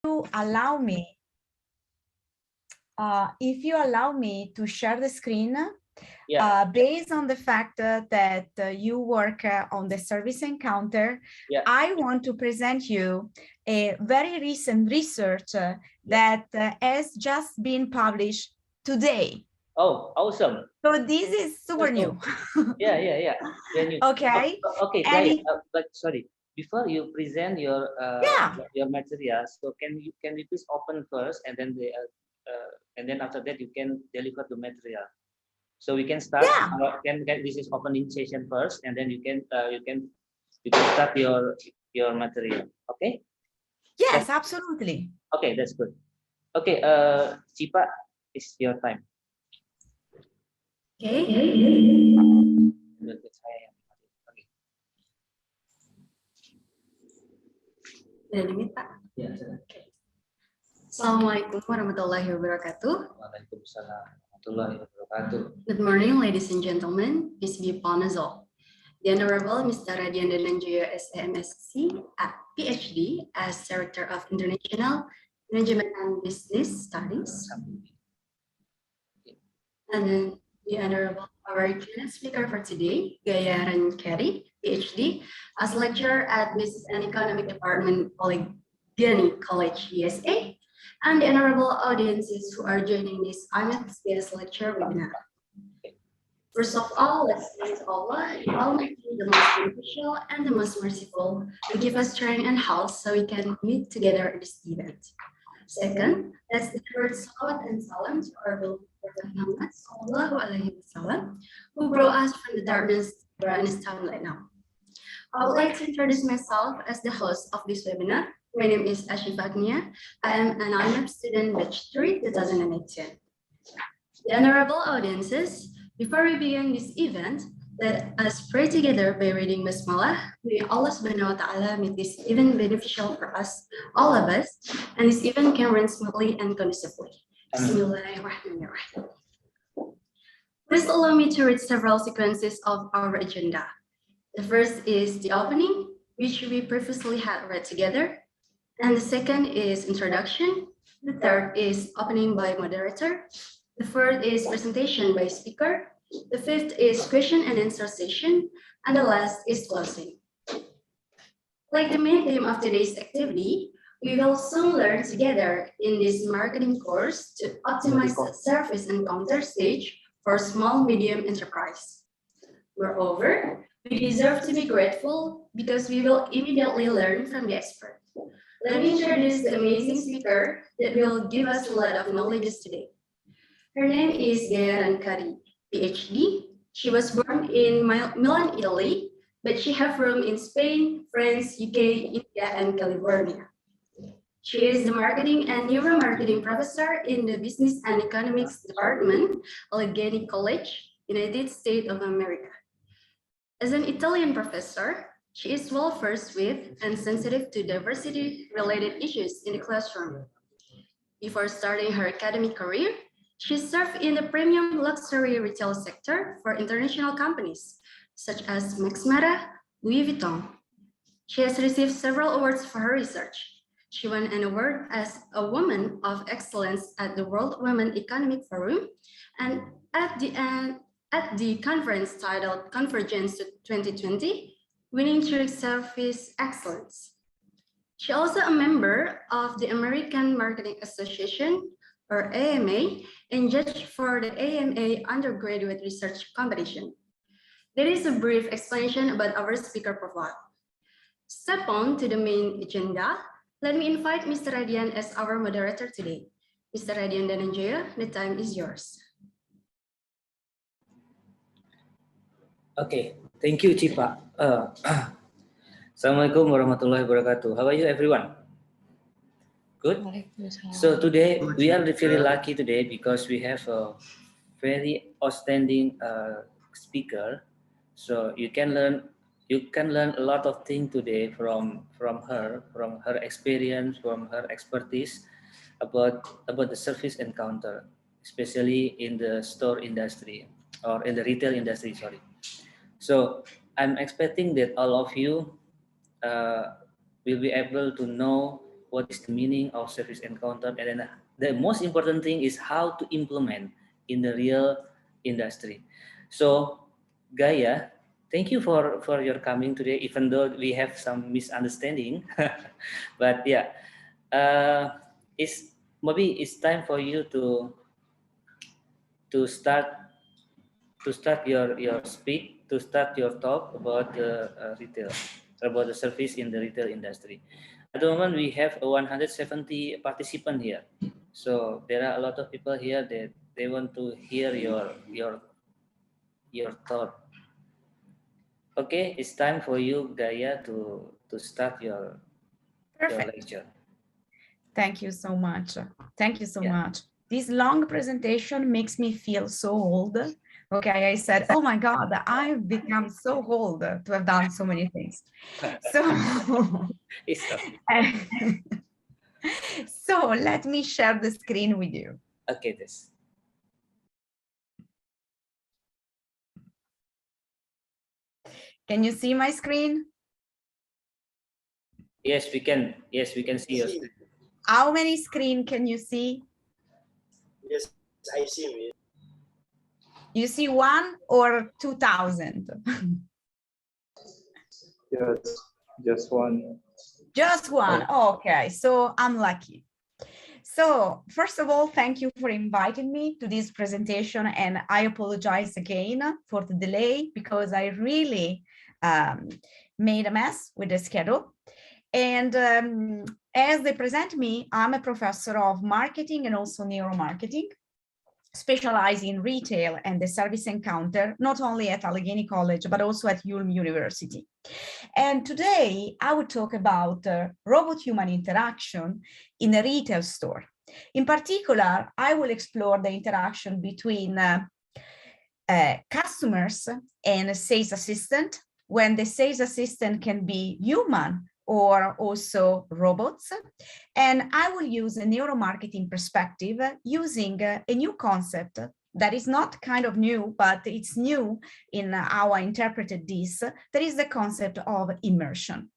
allow me, if you allow me to share the screen, based on the fact that you work on the service encounter, I want to present you a very recent research that has just been published today. Oh, awesome. So this is super new. Yeah. New. Okay. Okay, Jaya, but sorry, before you present your material, so can you please open first, and then after that you can deliver the material. So we can start. Can get this is opening session first, and then you can start your material. Okay. Yes, absolutely. Okay, that's good. Okay, Cipa, it's your time. Okay. Assalamualaikum warahmatullahi wabarakatuh. Waalaikumsalam warahmatullahi wabarakatuh. Good morning, ladies and gentlemen. Peace be upon us all. The Honorable Mr. Radian Dananjoyo SMSc, PhD, as Director of International Management and Business Studies. And then the Honorable, our keynote speaker for today, Gaya Rankari, PhD, as lecturer at Business and Economic Department, Allegheny College, USA, and the honorable audiences who are joining this IMEX guest lecture webinar. First of all, let's thank Allah, the Almighty, the most beneficial and the most merciful, to give us strength and health so we can meet together at this event. Second, let's deliver salawat and salam to our beloved Prophet Muhammad sallallahu alaihi wasallam, who brought us from the darkness to brightness time right now. I would like to introduce myself as the host of this webinar. My name is Ashifa Agnia. I am an IMEP student batch 3 2018. The honorable audiences, before we begin this event, let us pray together by reading Basmalah. May Allah subhanahu wa ta'ala make this event beneficial for us, all of us, and this event can run smoothly and conducively. Bismillahirrahmanirrahim. Please allow me to read several sequences of our agenda. The first is the opening, which we previously had read together. And the second is introduction. The third is opening by moderator. The fourth is presentation by speaker. The fifth is question and answer session. And the last is closing. Like the main theme of today's activity, we will soon learn together in this marketing course to optimize the service encounter stage for small medium enterprise. Moreover, we deserve to be grateful because we will immediately learn from the expert. Let me introduce the amazing speaker that will give us a lot of knowledge today. Her name is Gaya Rankari, PhD. She was born in Milan, Italy, but she has room in Spain, France, UK, India, and California. She is the marketing and neuromarketing professor in the Business and Economics Department, Allegheny College, United States of America. As an Italian professor, she is well-versed with and sensitive to diversity-related issues in the classroom. Before starting her academic career, she served in the premium luxury retail sector for international companies, such as Max Mara, Louis Vuitton. She has received several awards for her research. She won an award as a Woman of Excellence at the World Women Economic Forum, and at the conference titled Convergence 2020, winning through service excellence. She also a member of the American Marketing Association, or AMA, and judge for the AMA undergraduate research competition. There is a brief explanation about our speaker profile. Step on to the main agenda. Let me invite Mr. Radian as our moderator today. Mr. Radian Dananjoyo, the time is yours. Okay, thank you, Cipa. Assalamualaikum warahmatullahi wabarakatuh. How are you, everyone? Good. So today we are very lucky today because we have a very outstanding speaker. So you can learn a lot of things today from her experience, from her expertise about the service encounter, especially in the store industry or in the retail industry. Sorry. So I'm expecting that all of you will be able to know what is the meaning of service encounter, and then the most important thing is how to implement in the real industry. So Gaia, thank you for your coming today, even though we have some misunderstanding. But yeah, maybe it's time for you to start your talk about the retail, about the service in the retail industry. At the moment, we have 170 participants here. So there are a lot of people here that they want to hear your thought. Okay, it's time for you, Gaia, to start your lecture. Thank you so much. Thank you so much. This long presentation makes me feel so old. Okay, I said, oh my God, I've become so old to have done so many things. So, so let me share the screen with you. Okay, this. Can you see my screen? Yes, we can. Yes, we can see your screen. How many screens can you see? Yes, I see it. You see one or 2,000? Yes, just one. Just one. Okay, so I'm lucky. So first of all, thank you for inviting me to this presentation, and I apologize again for the delay because I really made a mess with the schedule. And as they present me, I'm a professor of marketing and also neuromarketing, specializing in retail and the service encounter, not only at Allegheny College, but also at Ulm University. And today I will talk about robot-human interaction in a retail store. In particular, I will explore the interaction between customers and a sales assistant, when the sales assistant can be human or also robots. And I will use a neuromarketing perspective using a new concept that is not kind of new, but it's new in how I interpreted this. That is the concept of immersion.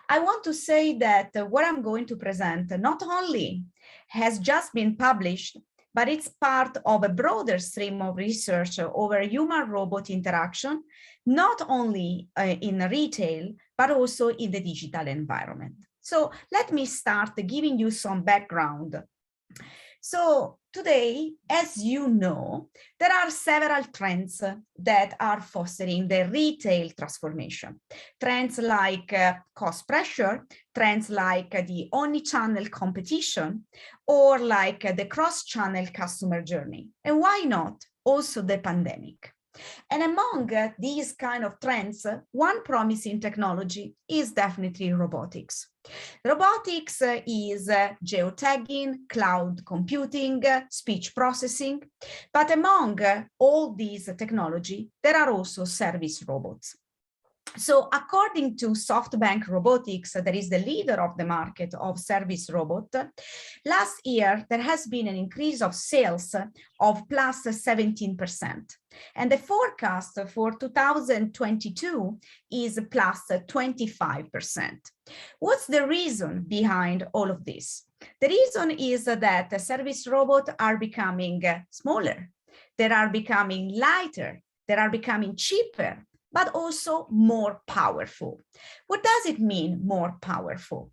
I want to say that what I'm going to present not only has just been published, but it's part of a broader stream of research over human-robot interaction, not only in retail, but also in the digital environment. So let me start giving you some background. So today, as you know, there are several trends that are fostering the retail transformation. Trends like cost pressure, trends like the omni-channel competition, or like the cross-channel customer journey. And why not also the pandemic? And among these kind of trends, one promising technology is definitely robotics. Robotics is geotagging, cloud computing, speech processing, but among all these technology, there are also service robots. So according to SoftBank Robotics, that is the leader of the market of service robot, last year there has been an increase of sales of plus 17%. And the forecast for 2022 is plus 25%. What's the reason behind all of this? The reason is that the service robots are becoming smaller, they are becoming lighter, they are becoming cheaper, but also more powerful. What does it mean, more powerful?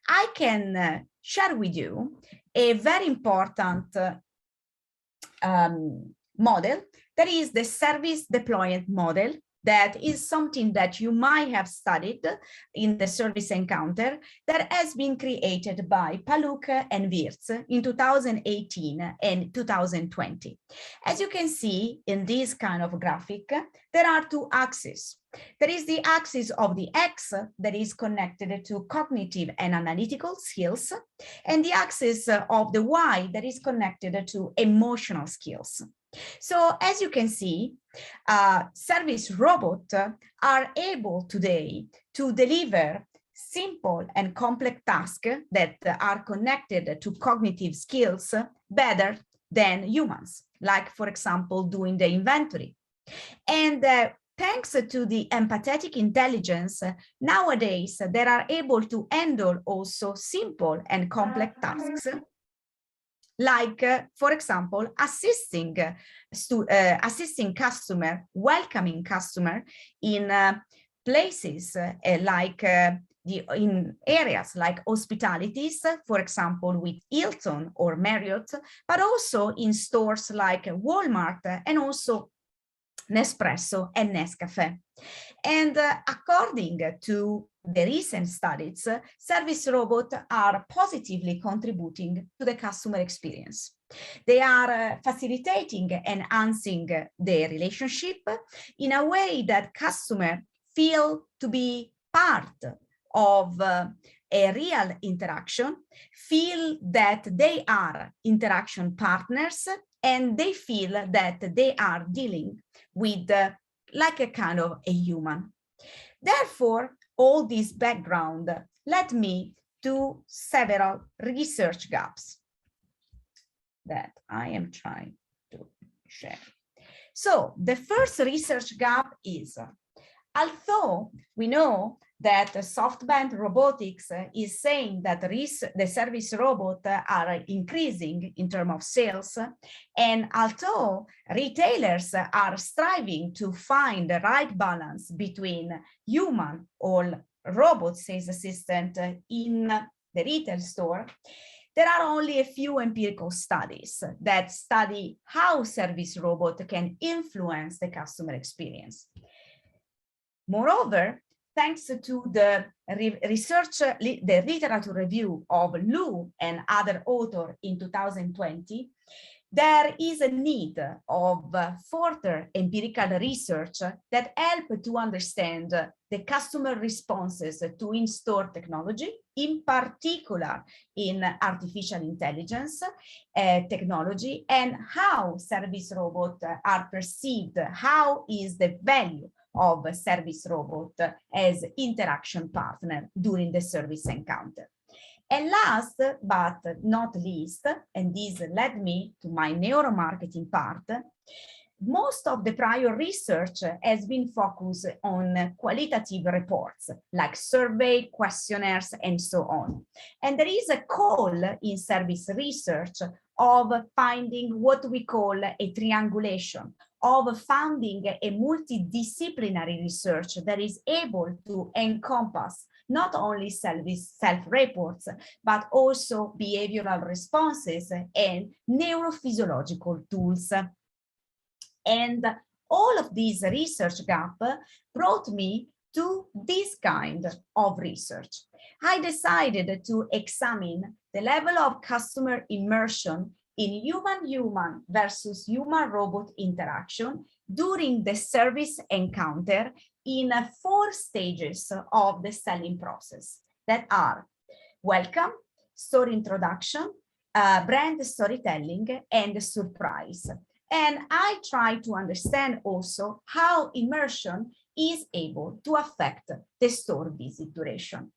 I can share with you a very important model, that is the service deployment model. That is something that you might have studied in the service encounter that has been created by Paluk and Wirtz in 2018 and 2020. As you can see in this kind of graphic, there are two axes. There is the axis of the X that is connected to cognitive and analytical skills, and the axis of the Y that is connected to emotional skills. So as you can see, service robots are able today to deliver simple and complex tasks that are connected to cognitive skills better than humans, like, for example, doing the inventory. And thanks to the empathetic intelligence, nowadays they are able to handle also simple and complex tasks, like, for example, assisting customer, welcoming customer in places like in areas like hospitalities, for example, with Hilton or Marriott, but also in stores like Walmart and also Nespresso and Nescafe. And according to the recent studies, service robots are positively contributing to the customer experience. They are facilitating and enhancing the relationship in a way that customers feel to be part of a real interaction, feel that they are interaction partners, and they feel that they are dealing with like a kind of a human. Therefore, all this background led me to several research gaps that I am trying to share. So the first research gap is, although we know that SoftBank Robotics is saying that the service robots are increasing in terms of sales, and although retailers are striving to find the right balance between human or robot sales assistant in the retail store, there are only a few empirical studies that study how service robot can influence the customer experience. Moreover, thanks to the research, the literature review of Liu and other authors in 2020, there is a need of further empirical research that help to understand the customer responses to in-store technology, in particular in artificial intelligence technology, and how service robots are perceived, how is the value of a service robot as interaction partner during the service encounter. And last but not least, and this led me to my neuromarketing part, most of the prior research has been focused on qualitative reports like survey, questionnaires, and so on. And there is a call in service research of finding what we call a triangulation, of finding a multidisciplinary research that is able to encompass not only self-reports, but also behavioral responses and neurophysiological tools. And all of these research gaps brought me to this kind of research. I decided to examine the level of customer immersion in human-human versus human-robot interaction during the service encounter in 4 stages of the selling process that are welcome, store introduction, brand storytelling, and surprise. And I try to understand also how immersion is able to affect the store visit duration.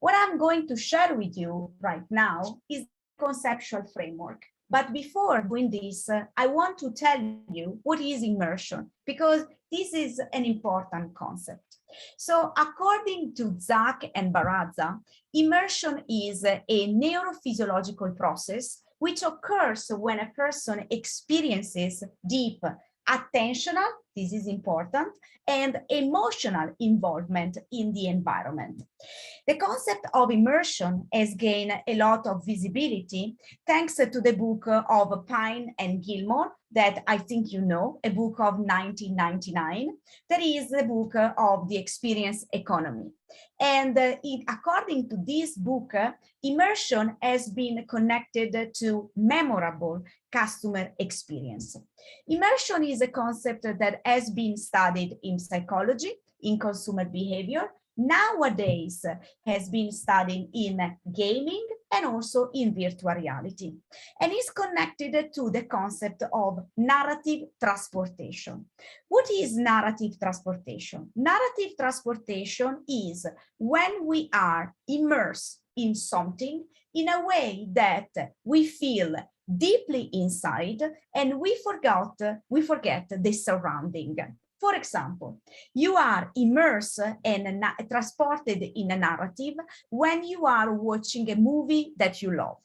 What I'm going to share with you right now is the conceptual framework. But before doing this, I want to tell you what is immersion, because this is an important concept. So according to Zach and Barazza, immersion is a neurophysiological process which occurs when a person experiences deep attentional, this is important, and emotional involvement in the environment. The concept of immersion has gained a lot of visibility thanks to the book of Pine and Gilmore that I think you know, a book of 1999. That is the book of the experience economy. And according to this book, immersion has been connected to memorable customer experience. Immersion is a concept that has been studied in psychology, in consumer behavior, nowadays has been studied in gaming and also in virtual reality, and is connected to the concept of narrative transportation. What is narrative transportation? Narrative transportation is when we are immersed in something in a way that we feel deeply inside and we forget the surrounding. For example, you are immersed and transported in a narrative when you are watching a movie that you love,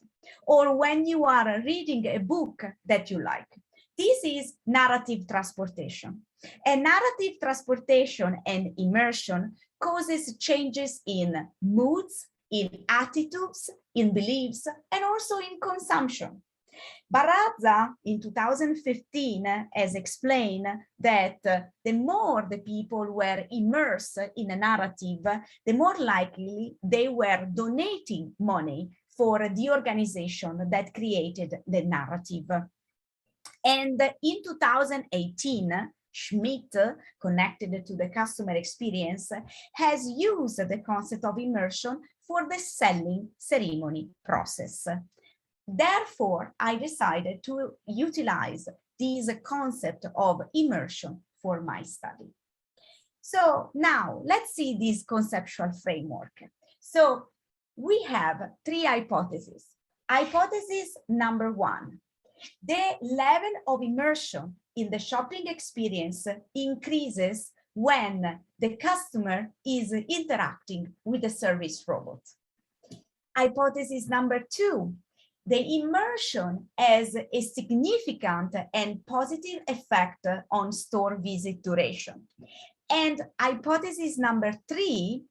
or when you are reading a book that you like. This is narrative transportation. And narrative transportation and immersion causes changes in moods, in attitudes, in beliefs, and also in consumption. Barraza in 2015 has explained that the more the people were immersed in a narrative, the more likely they were donating money for the organization that created the narrative. And in 2018, Schmidt, connected to the customer experience, has used the concept of immersion for the selling ceremony process. Therefore, I decided to utilize this concept of immersion for my study. So now let's see this conceptual framework. So we have three hypotheses. Hypothesis number one, the level of immersion in the shopping experience increases when the customer is interacting with the service robot. Hypothesis number two, the immersion has a significant and positive effect on store visit duration. And hypothesis number three,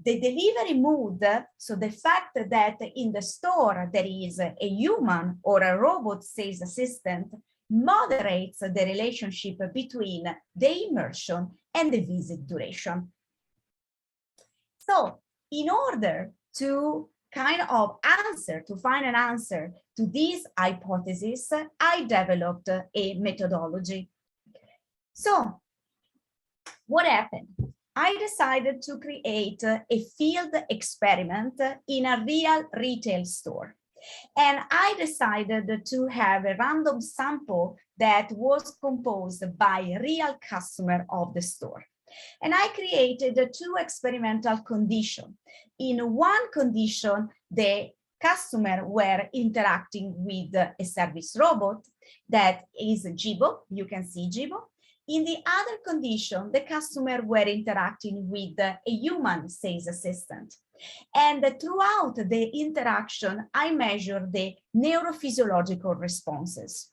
the delivery mood, so the fact that in the store there is a human or a robot sales assistant, moderates the relationship between the immersion and the visit duration. So in order to find an answer to this hypothesis, I developed a methodology. So what happened? I decided to create a field experiment in a real retail store. And I decided to have a random sample that was composed by real customer of the store. And I created two experimental conditions. In one condition, the customer were interacting with a service robot that is Jibo. You can see Jibo. In the other condition, the customer were interacting with a human sales assistant. And throughout the interaction, I measured the neurophysiological responses.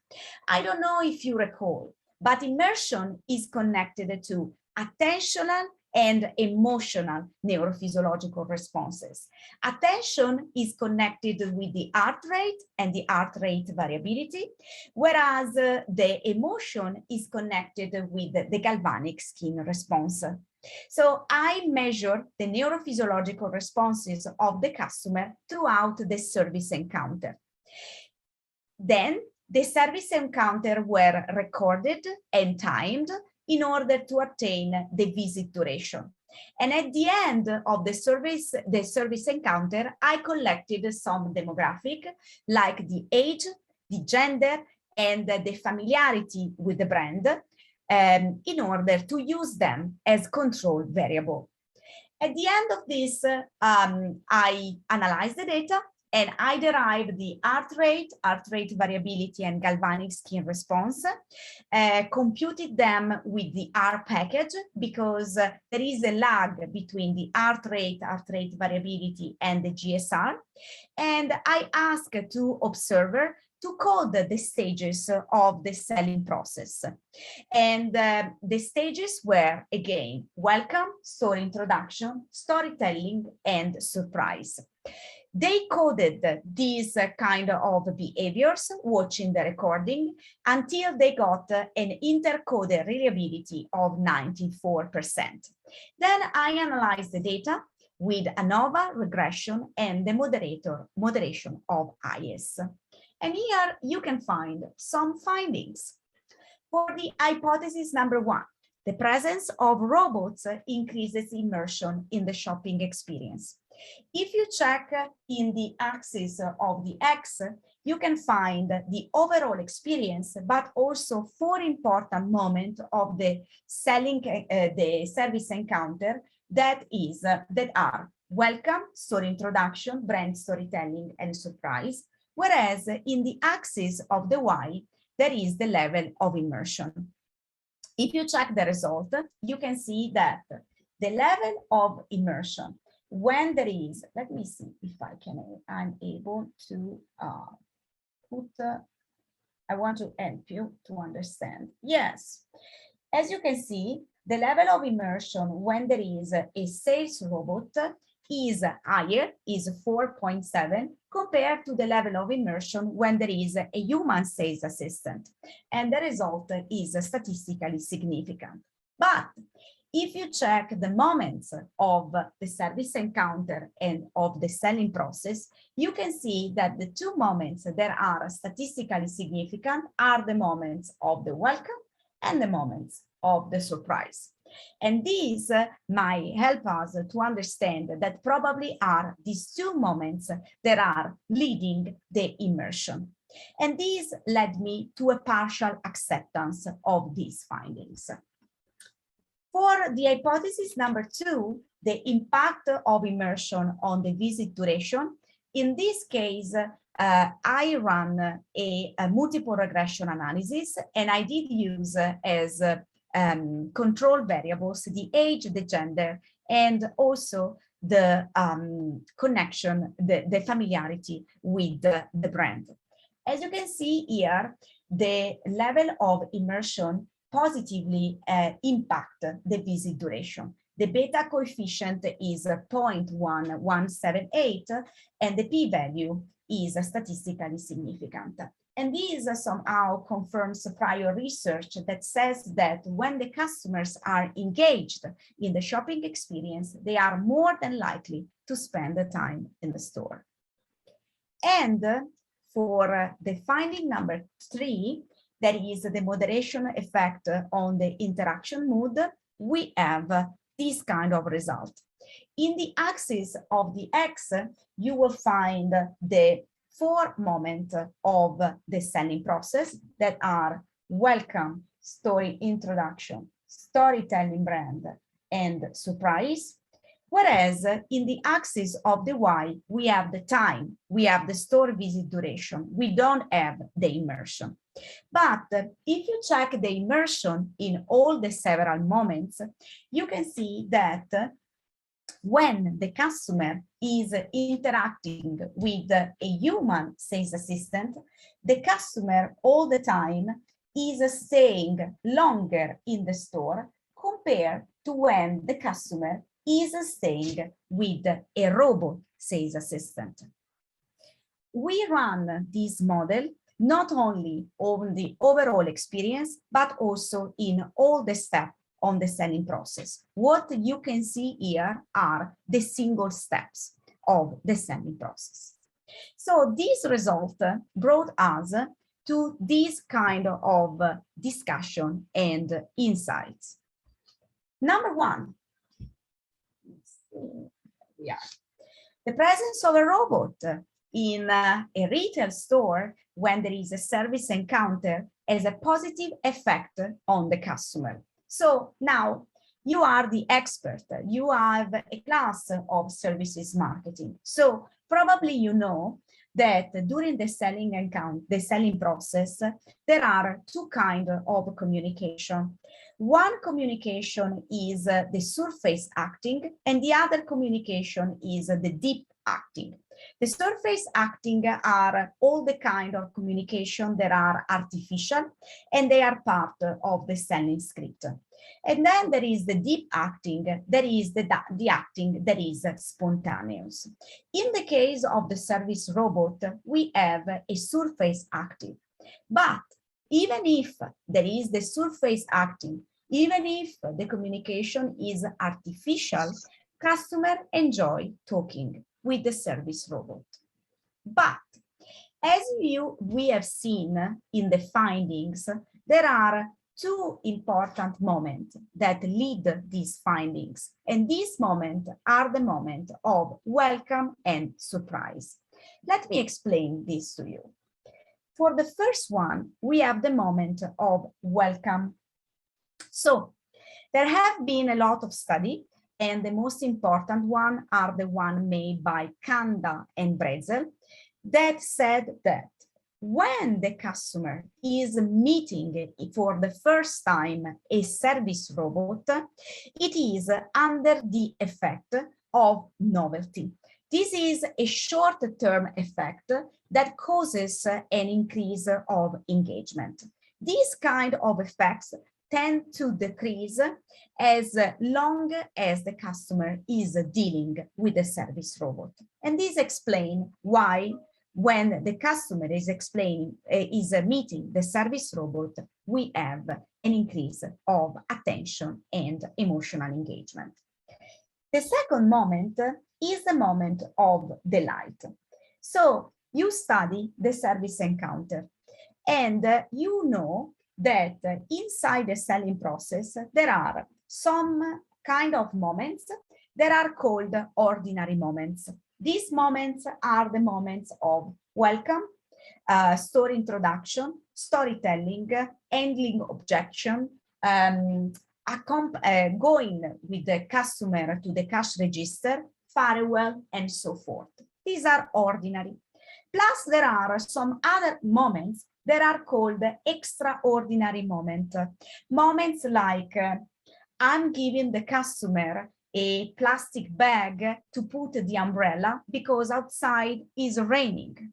I don't know if you recall, but immersion is connected to attentional and emotional neurophysiological responses. Attention is connected with the heart rate and the heart rate variability, whereas the emotion is connected with the galvanic skin response. So I measure the neurophysiological responses of the customer throughout the service encounter. Then the service encounter were recorded and timed in order to obtain the visit duration. And at the end of the service encounter, I collected some demographic like the age, the gender, and the familiarity with the brand in order to use them as control variable. At the end of this, I analyzed the data and I derived the heart rate variability, and galvanic skin response, computed them with the R package because there is a lag between the heart rate variability and the GSR. And I asked to observer to code the stages of the selling process. And the stages were, again, welcome, store introduction, storytelling, and surprise. They coded these kind of behaviors, watching the recording, until they got an intercoded reliability of 94%. Then I analyzed the data with ANOVA regression and the moderation of IS. And here you can find some findings. For the hypothesis number one, the presence of robots increases immersion in the shopping experience. If you check in the axis of the X, you can find the overall experience, but also 4 important moments of the the service encounter that are welcome, store introduction, brand storytelling, and surprise. Whereas in the axis of the Y, there is the level of immersion. If you check the result, you can see that the level of immersion, when there is, let me see if I'm able to put, I want to help you to understand. Yes, as you can see, the level of immersion when there is a sales robot is higher, is 4.7, compared to the level of immersion when there is a human sales assistant. And the result is statistically significant. But if you check the moments of the service encounter and of the selling process, you can see that the two moments that are statistically significant are the moments of the welcome and the moments of the surprise. And these might help us to understand that probably are these two moments that are leading the immersion. And this led me to a partial acceptance of these findings. For the hypothesis number 2, the impact of immersion on the visit duration, in this case, I ran a multiple regression analysis, and I did use as control variables the age, the gender, and also the connection, the familiarity with the brand. As you can see here, the level of immersion positively impact the visit duration. The beta coefficient is 0.1178, and the p-value is statistically significant. And this somehow confirms prior research that says that when the customers are engaged in the shopping experience, they are more than likely to spend the time in the store. And for the finding number 3, that is the moderation effect on the interaction mood, we have this kind of result. In the axis of the X, you will find the 4 moments of the selling process that are welcome, story introduction, storytelling brand, and surprise. Whereas in the axis of the Y, we have the time, we have the store visit duration, we don't have the immersion. But if you check the immersion in all the several moments, you can see that when the customer is interacting with a human sales assistant, the customer all the time is staying longer in the store compared to when the customer is staying with a robot sales assistant. We run this model not only on the overall experience, but also in all the steps on the selling process. What you can see here are the single steps of the selling process. So this result brought us to this kind of discussion and insights. Number 1, the presence of a robot in a retail store when there is a service encounter has a positive effect on the customer. So now you are the expert, you have a class of services marketing. So probably you know that during the selling process, there are 2 kinds of communication. One communication is the surface acting, and the other communication is the deep acting. The surface acting are all the kind of communication that are artificial, and they are part of the selling script. And then there is the deep acting, that is the acting that is spontaneous. In the case of the service robot, we have a surface acting. But even if there is the surface acting, even if the communication is artificial, customers enjoy talking with the service robot. But as we have seen in the findings, there are 2 important moments that lead these findings. And these moments are the moment of welcome and surprise. Let me explain this to you. For the first one, we have the moment of welcome. So there have been a lot of study, and the most important one are the one made by Kanda and Brezel that said that when the customer is meeting for the first time a service robot, it is under the effect of novelty. This is a short-term effect that causes an increase of engagement. These kind of effects tend to decrease as long as the customer is dealing with the service robot. And this explains why when the customer is meeting the service robot, we have an increase of attention and emotional engagement. The second moment is the moment of delight. So you study the service encounter, and you know that inside the selling process, there are some kind of moments that are called ordinary moments. These moments are the moments of welcome, story introduction, storytelling, handling objection, going with the customer to the cash register, farewell, and so forth. These are ordinary. Plus, there are some other moments that are called extraordinary moments. Moments like I'm giving the customer a plastic bag to put the umbrella because outside is raining.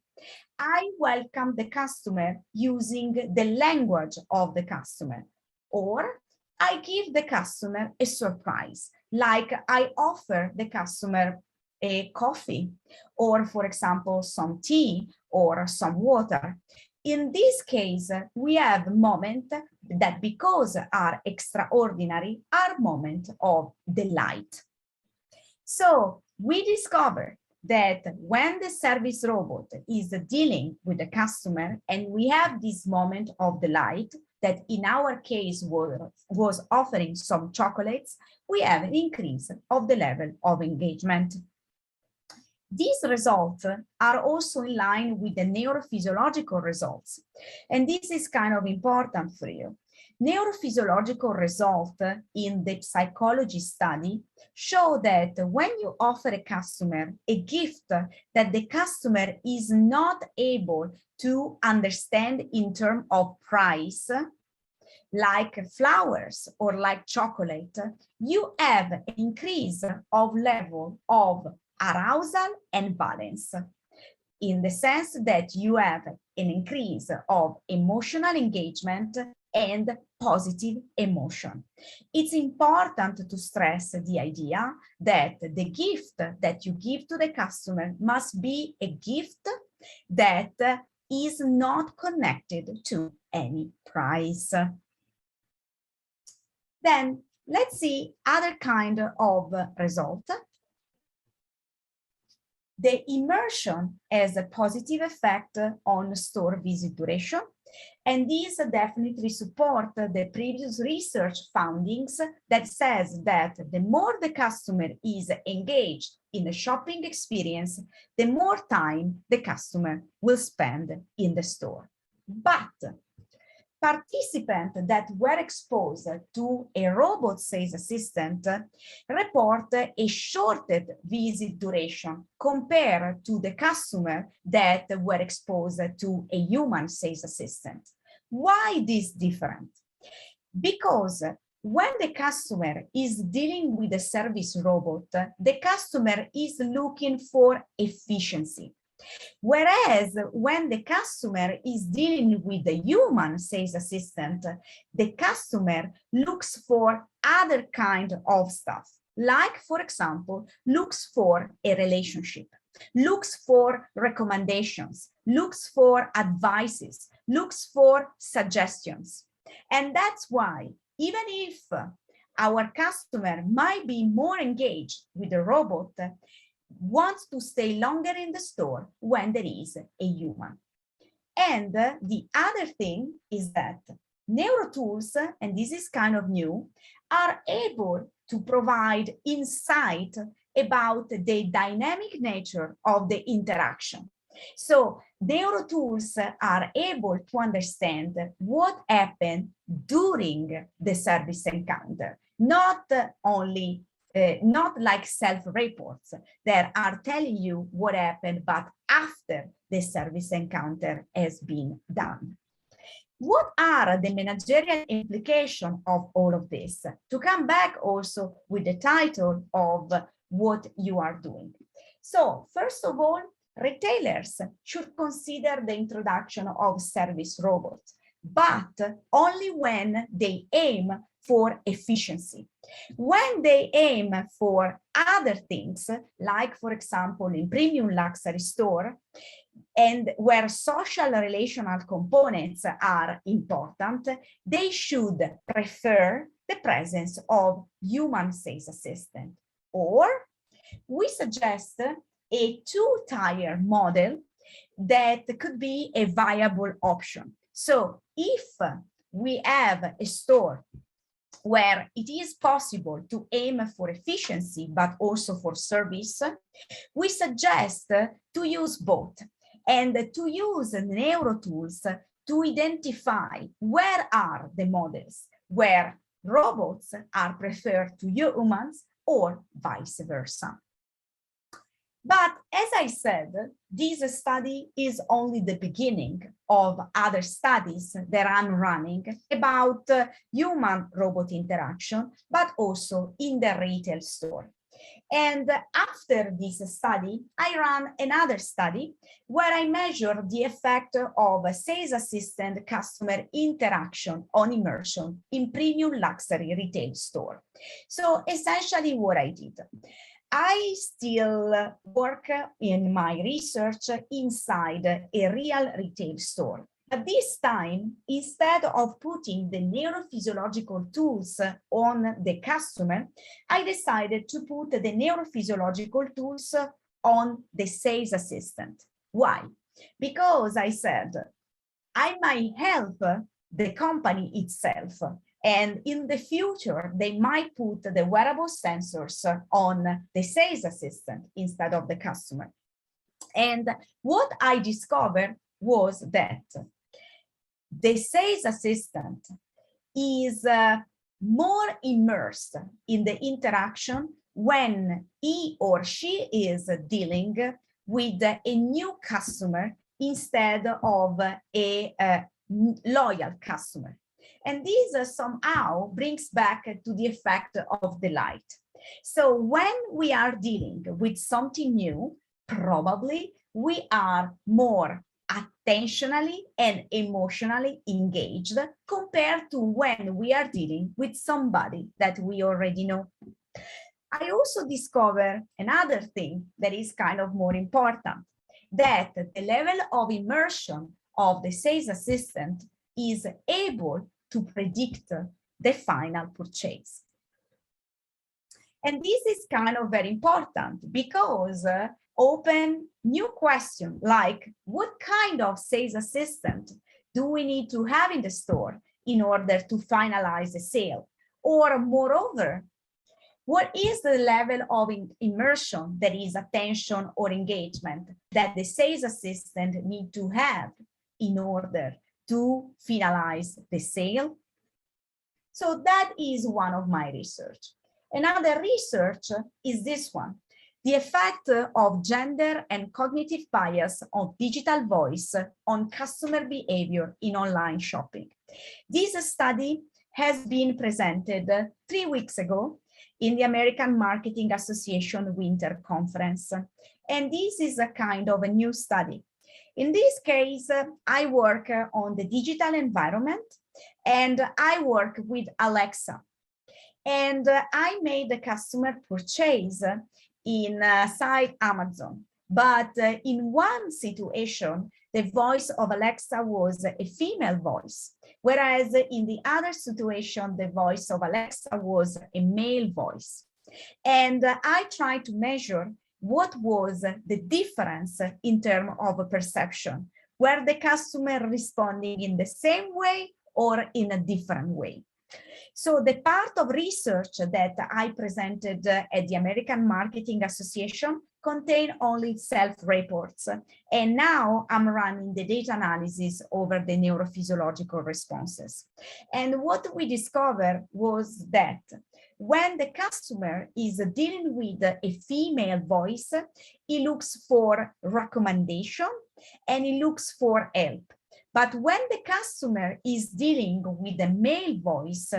I welcome the customer using the language of the customer. Or I give the customer a surprise, like I offer the customer a coffee, or for example, some tea or some water. In this case, we have moments that, because are extraordinary, are moments of delight. So we discover that when the service robot is dealing with the customer and we have this moment of delight, that in our case was offering some chocolates, we have an increase of the level of engagement. These results are also in line with the neurophysiological results. And this is kind of important for you. Neurophysiological results in the psychology study show that when you offer a customer a gift that the customer is not able to understand in terms of price, like flowers or like chocolate, you have an increase of level of arousal and balance, in the sense that you have an increase of emotional engagement and positive emotion. It's important to stress the idea that the gift that you give to the customer must be a gift that is not connected to any price. Then let's see other kind of result. The immersion has a positive effect on store visit duration, and these definitely support the previous research findings that says that the more the customer is engaged in the shopping experience, the more time the customer will spend in the store. But participants that were exposed to a robot sales assistant report a shortened visit duration compared to the customer that were exposed to a human sales assistant. Why this different? Because when the customer is dealing with a service robot, the customer is looking for efficiency. Whereas when the customer is dealing with the human sales assistant, the customer looks for other kind of stuff, like, for example, looks for a relationship, looks for recommendations, looks for advices, looks for suggestions. And that's why, even if our customer might be more engaged with the robot, wants to stay longer in the store when there is a human. And the other thing is that neurotools, and this is kind of new, are able to provide insight about the dynamic nature of the interaction. So neurotools are able to understand what happened during the service encounter, not only not like self-reports that are telling you what happened, but after the service encounter has been done. What are the managerial implications of all of this? To come back also with the title of what you are doing. So first of all, retailers should consider the introduction of service robots, but only when they aim for efficiency. When they aim for other things, like for example in premium luxury store, and where social relational components are important, they should prefer the presence of human sales assistant. Or we suggest a two-tier model that could be a viable option. So if we have a store where it is possible to aim for efficiency, but also for service, we suggest to use both and to use neuro tools to identify where are the models where robots are preferred to humans or vice versa. But as I said, this study is only the beginning of other studies that I'm running about human-robot interaction, but also in the retail store. And after this study, I ran another study where I measured the effect of a sales assistant customer interaction on immersion in premium luxury retail store. So essentially what I did, I still work in my research inside a real retail store. But this time, instead of putting the neurophysiological tools on the customer, I decided to put the neurophysiological tools on the sales assistant. Why? Because I said, I might help the company itself, and in the future, they might put the wearable sensors on the sales assistant instead of the customer. And what I discovered was that the sales assistant is more immersed in the interaction when he or she is dealing with a new customer instead of a loyal customer. And this somehow brings back to the effect of delight. So when we are dealing with something new, probably we are more attentionally and emotionally engaged compared to when we are dealing with somebody that we already know. I also discovered another thing that is kind of more important, that the level of immersion of the sales assistant is able to predict the final purchase. And this is kind of very important because open new questions like what kind of sales assistant do we need to have in the store in order to finalize a sale? Or moreover, what is the level of immersion, that is attention or engagement, that the sales assistant need to have in order to finalize the sale? So that is one of my research. Another research is this one, the effect of gender and cognitive bias of digital voice on customer behavior in online shopping. This study has been presented 3 weeks ago in the American Marketing Association Winter Conference. And this is a kind of a new study. In this case, I work on the digital environment and I work with Alexa. And I made the customer purchase in site Amazon. But in one situation, the voice of Alexa was a female voice, whereas in the other situation, the voice of Alexa was a male voice. And I tried to measure what was the difference in terms of perception, were the customer responding in the same way or in a different way. So the part of research that I presented at the American Marketing Association contained only self-reports. And now I'm running the data analysis over the neurophysiological responses. And what we discovered was that when the customer is dealing with a female voice, he looks for recommendation and he looks for help. But when the customer is dealing with the male voice,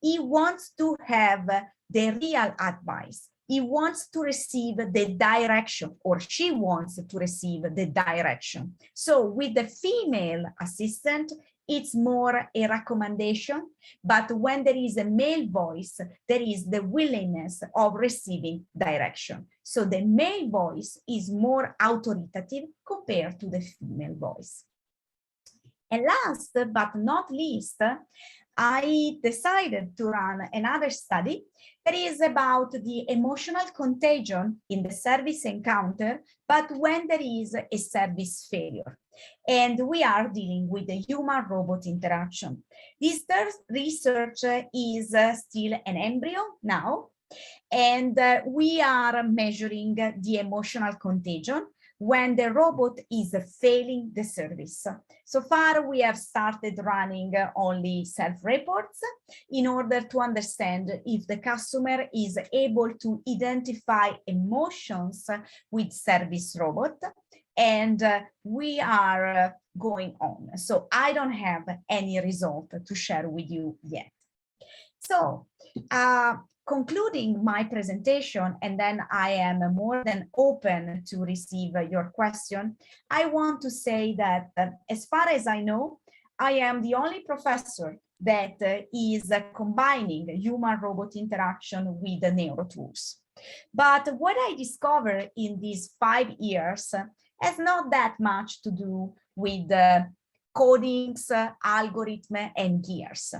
he wants to have the real advice. He wants to receive the direction, or she wants to receive the direction. So with the female assistant, it's more a recommendation, but when there is a male voice, there is the willingness of receiving direction. So the male voice is more authoritative compared to the female voice. And last but not least, I decided to run another study that is about the emotional contagion in the service encounter, but when there is a service failure. And we are dealing with the human-robot interaction. This research is still an embryo now, and we are measuring the emotional contagion when the robot is failing the service. So far, we have started running only self-reports in order to understand if the customer is able to identify emotions with service robot, and we are going on. So I don't have any result to share with you yet. So concluding my presentation, and then I am more than open to receive your question, I want to say that as far as I know, I am the only professor that is combining human-robot interaction with the neuro tools. But what I discovered in these 5 years has not that much to do with codings, algorithm, and gears.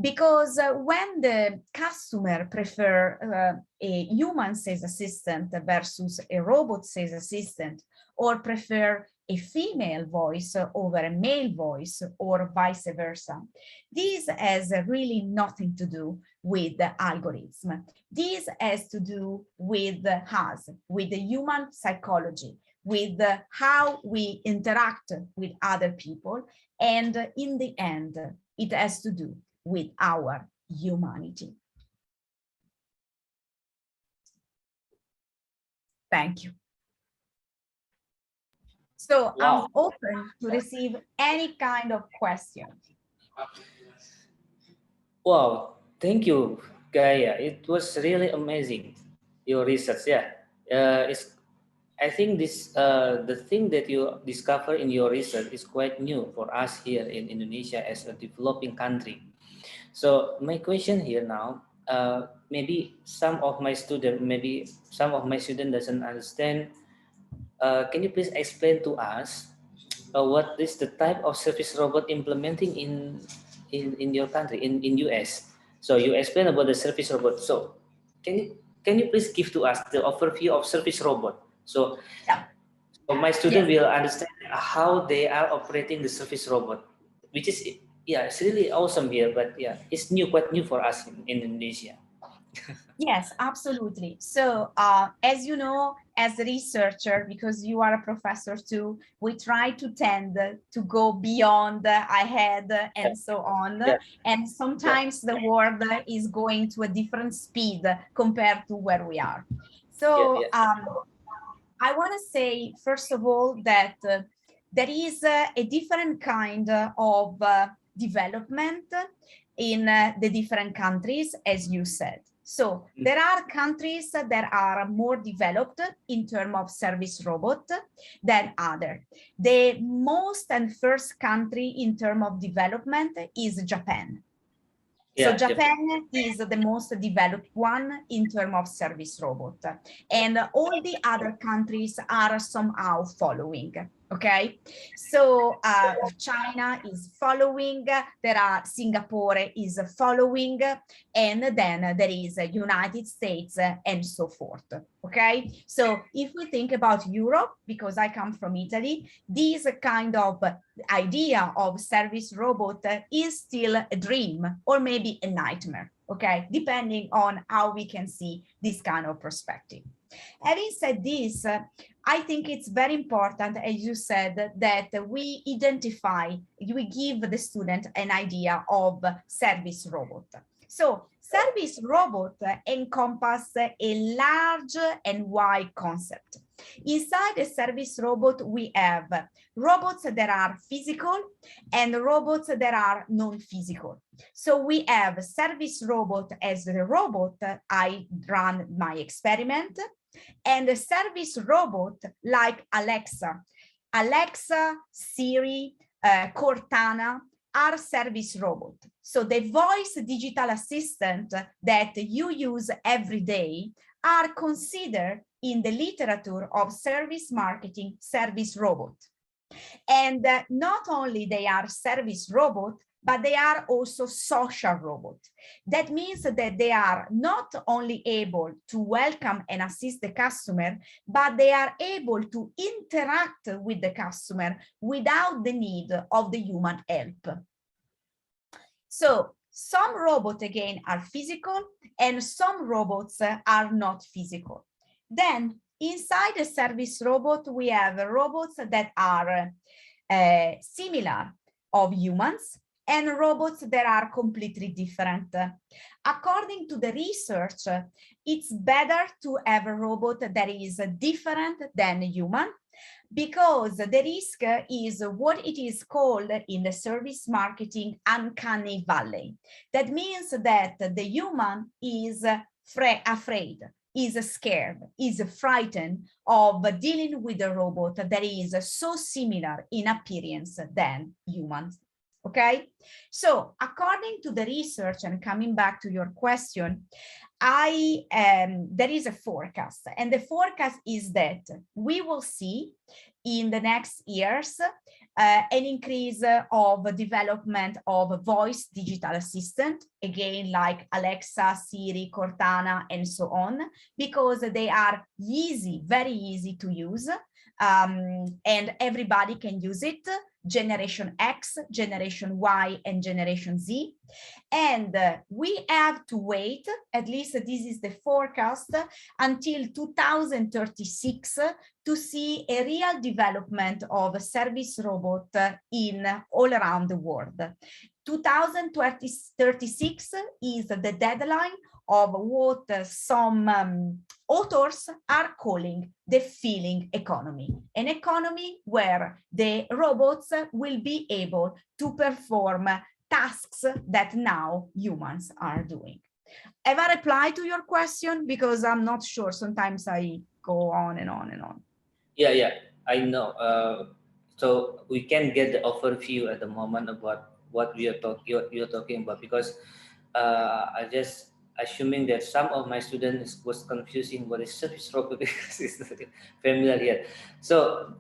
Because when the customer prefer a human sales assistant versus a robot sales assistant, or prefer a female voice over a male voice, or vice versa, this has really nothing to do with the algorithm. This has to do with us, with the human psychology, with how we interact with other people, and in the end, it has to do with our humanity. Thank you. So wow. I'm open to receive any kind of question. Wow, thank you, Gaia. It was really amazing, your research. Yeah, I think this the thing that you discover in your research is quite new for us here in Indonesia as a developing country. So my question here now, maybe some of my students doesn't understand. Can you please explain to us what is the type of service robot implementing in your country, in US? So you explain about the service robot. So can you please give to us the overview of service robot? So, yeah. So my student will understand how they are operating the service robot, which is, yeah, it's really awesome here, but yeah, it's quite new for us in Indonesia. Yes, absolutely. So as you know, as a researcher, because you are a professor too, we try to tend to go beyond ahead and so on. Yeah. And sometimes the world is going to a different speed compared to where we are. So I want to say, first of all, that there is a different kind of development in the different countries, as you said. So there are countries that are more developed in terms of service robot than others. The most and first country in terms of development is Japan. So Japan is the most developed one in terms of service robot, and all the other countries are somehow following. Okay, so China is following, Singapore is following, and then there is United States and so forth. Okay, so if we think about Europe, because I come from Italy, this kind of idea of service robot is still a dream or maybe a nightmare, okay, depending on how we can see this kind of perspective. Having said this, I think it's very important, as you said, that we give the student an idea of service robot. So service robot encompasses a large and wide concept. Inside the service robot, we have robots that are physical and robots that are non-physical. So we have service robot as the robot I run my experiment, and a service robot like Alexa, Siri, Cortana are service robot. So the voice digital assistant that you use every day are considered in the literature of service marketing service robot. And not only they are service robot, but they are also social robot. That means that they are not only able to welcome and assist the customer, but they are able to interact with the customer without the need of the human help. So some robots, again, are physical and some robots are not physical. Then inside the service robot, we have robots that are similar of humans and robots that are completely different. According to the research, it's better to have a robot that is different than human, because the risk is what it is called in the service marketing uncanny valley. That means that the human is afraid, is scared, is frightened of dealing with a robot that is so similar in appearance than humans. Okay, so according to the research, and coming back to your question, there is a forecast, and the forecast is that we will see in the next years an increase of development of voice digital assistant, again, like Alexa, Siri, Cortana, and so on, because they are easy, very easy to use, and everybody can use it. Generation X, Generation Y, and Generation Z. And we have to wait, at least this is the forecast, until 2036 to see a real development of a service robot in all around the world. 2036 is the deadline of what some authors are calling the feeling economy, an economy where the robots will be able to perform tasks that now humans are doing. Have I replied to your question? Because I'm not sure. Sometimes I go on and on and on. Yeah, I know. So we can get the overview at the moment about what you're talking about, because I just assuming that some of my students was confusing what is service robot because it's not familiar here. So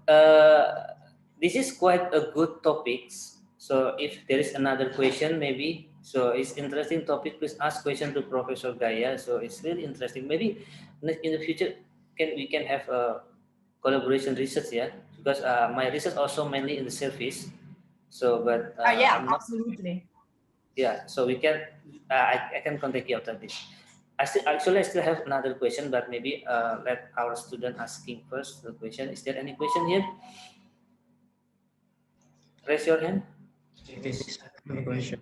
this is quite a good topic. So if there is another question, maybe, so it's interesting topic, please ask question to Professor Gaya. So it's really interesting. Maybe in the future we can have a collaboration research, yeah, because my research also mainly in the service. So, but yeah, absolutely. Yeah, so we can, I can contact you after this. I still have another question, but maybe let our student asking first the question. Is there any question here? Raise your hand. Yes, I have a question.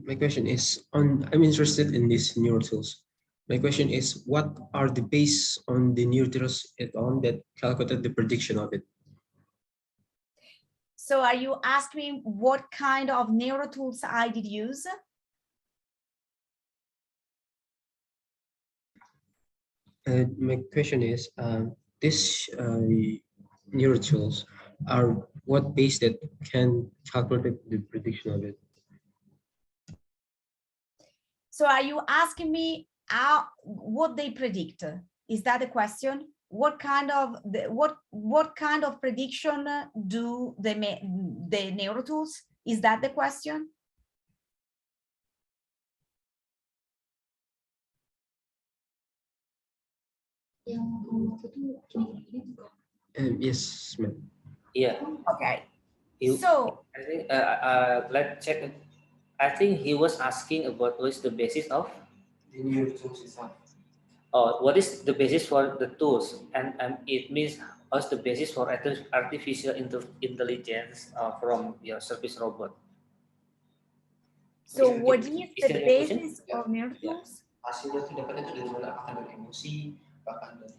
My question is I'm interested in these neural tools. My question is, what are the base on the neural tools that calculated the prediction of it? So are you asking what kind of neural tools I did use? My question is, these neural tools are what base that can calculate the prediction of it? So are you asking me what they predict? Is that the question? What kind of prediction do the neural tools? Is that the question? Yes, ma'am. Yeah. Okay. So I think let's check. I think he was asking about what is the basis of The neural tools itself. What is the basis for the tools, and it means what's the basis for artificial intelligence from your service robot. So what is the basis of neural tools? hasil yang didapat itu dari mana? Apakah dari emosi, apakah dari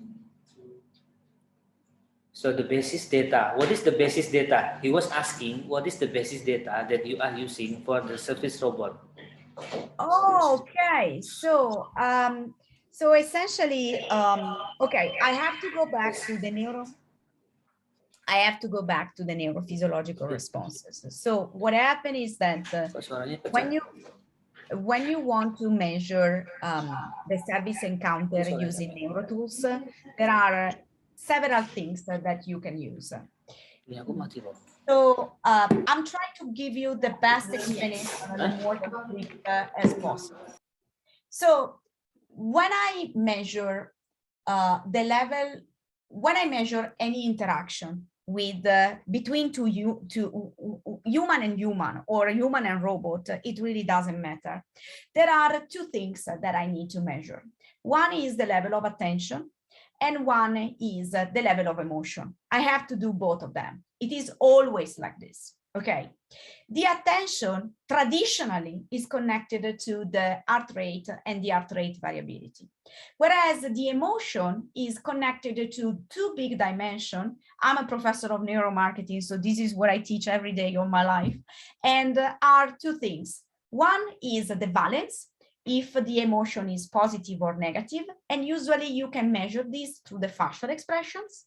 So the basis data, what is the basis data? He was asking, what is the basis data that you are using for the service robot? Oh, okay. So, so essentially, okay, I have to go back to the neurophysiological responses. So what happened is that when you want to measure the service encounter using neurotools, there are several things that you can use. So I'm trying to give you the best explanation and the more complete as possible. So when I measure the level, when I measure any interaction with between two human and human or human and robot, it really doesn't matter. There are two things that I need to measure. One is the level of attention, and one is the level of emotion. I have to do both of them. It is always like this. Okay. The attention traditionally is connected to the heart rate and the heart rate variability, whereas the emotion is connected to two big dimensions. I'm a professor of neuromarketing, so this is what I teach every day of my life, and are two things. One is the valence, if the emotion is positive or negative, and usually you can measure this through the facial expressions.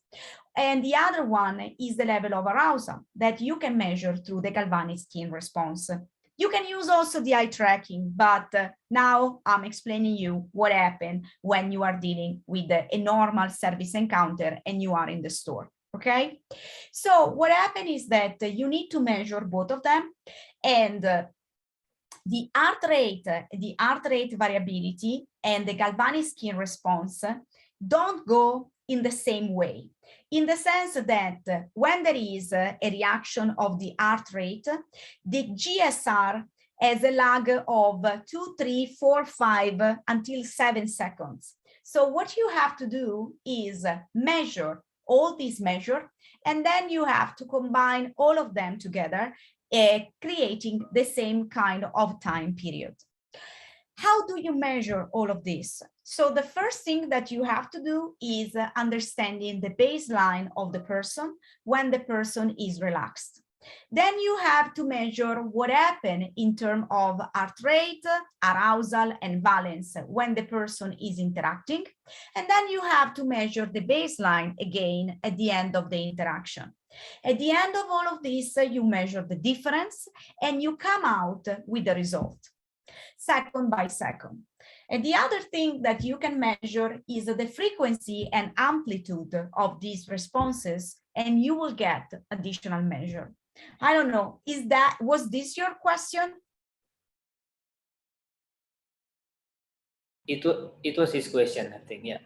And the other one is the level of arousal that you can measure through the galvanic skin response. You can use also the eye tracking, but now I'm explaining you what happened when you are dealing with a normal service encounter and you are in the store, okay? So what happened is that you need to measure both of them, and the heart rate variability and the galvanic skin response don't go in the same way, in the sense that when there is a reaction of the heart rate, the GSR has a lag of 2, 3, 4, 5 until 7 seconds. So what you have to do is measure all these measures, and then you have to combine all of them together, creating the same kind of time period. How do you measure all of this? So the first thing that you have to do is understanding the baseline of the person when the person is relaxed. Then you have to measure what happened in terms of heart rate, arousal, and valence when the person is interacting. And then you have to measure the baseline again at the end of the interaction. At the end of all of this, you measure the difference and you come out with the result, second by second. And the other thing that you can measure is the frequency and amplitude of these responses, and you will get additional measure. I don't know, was this your question? It was his question, I think, yeah.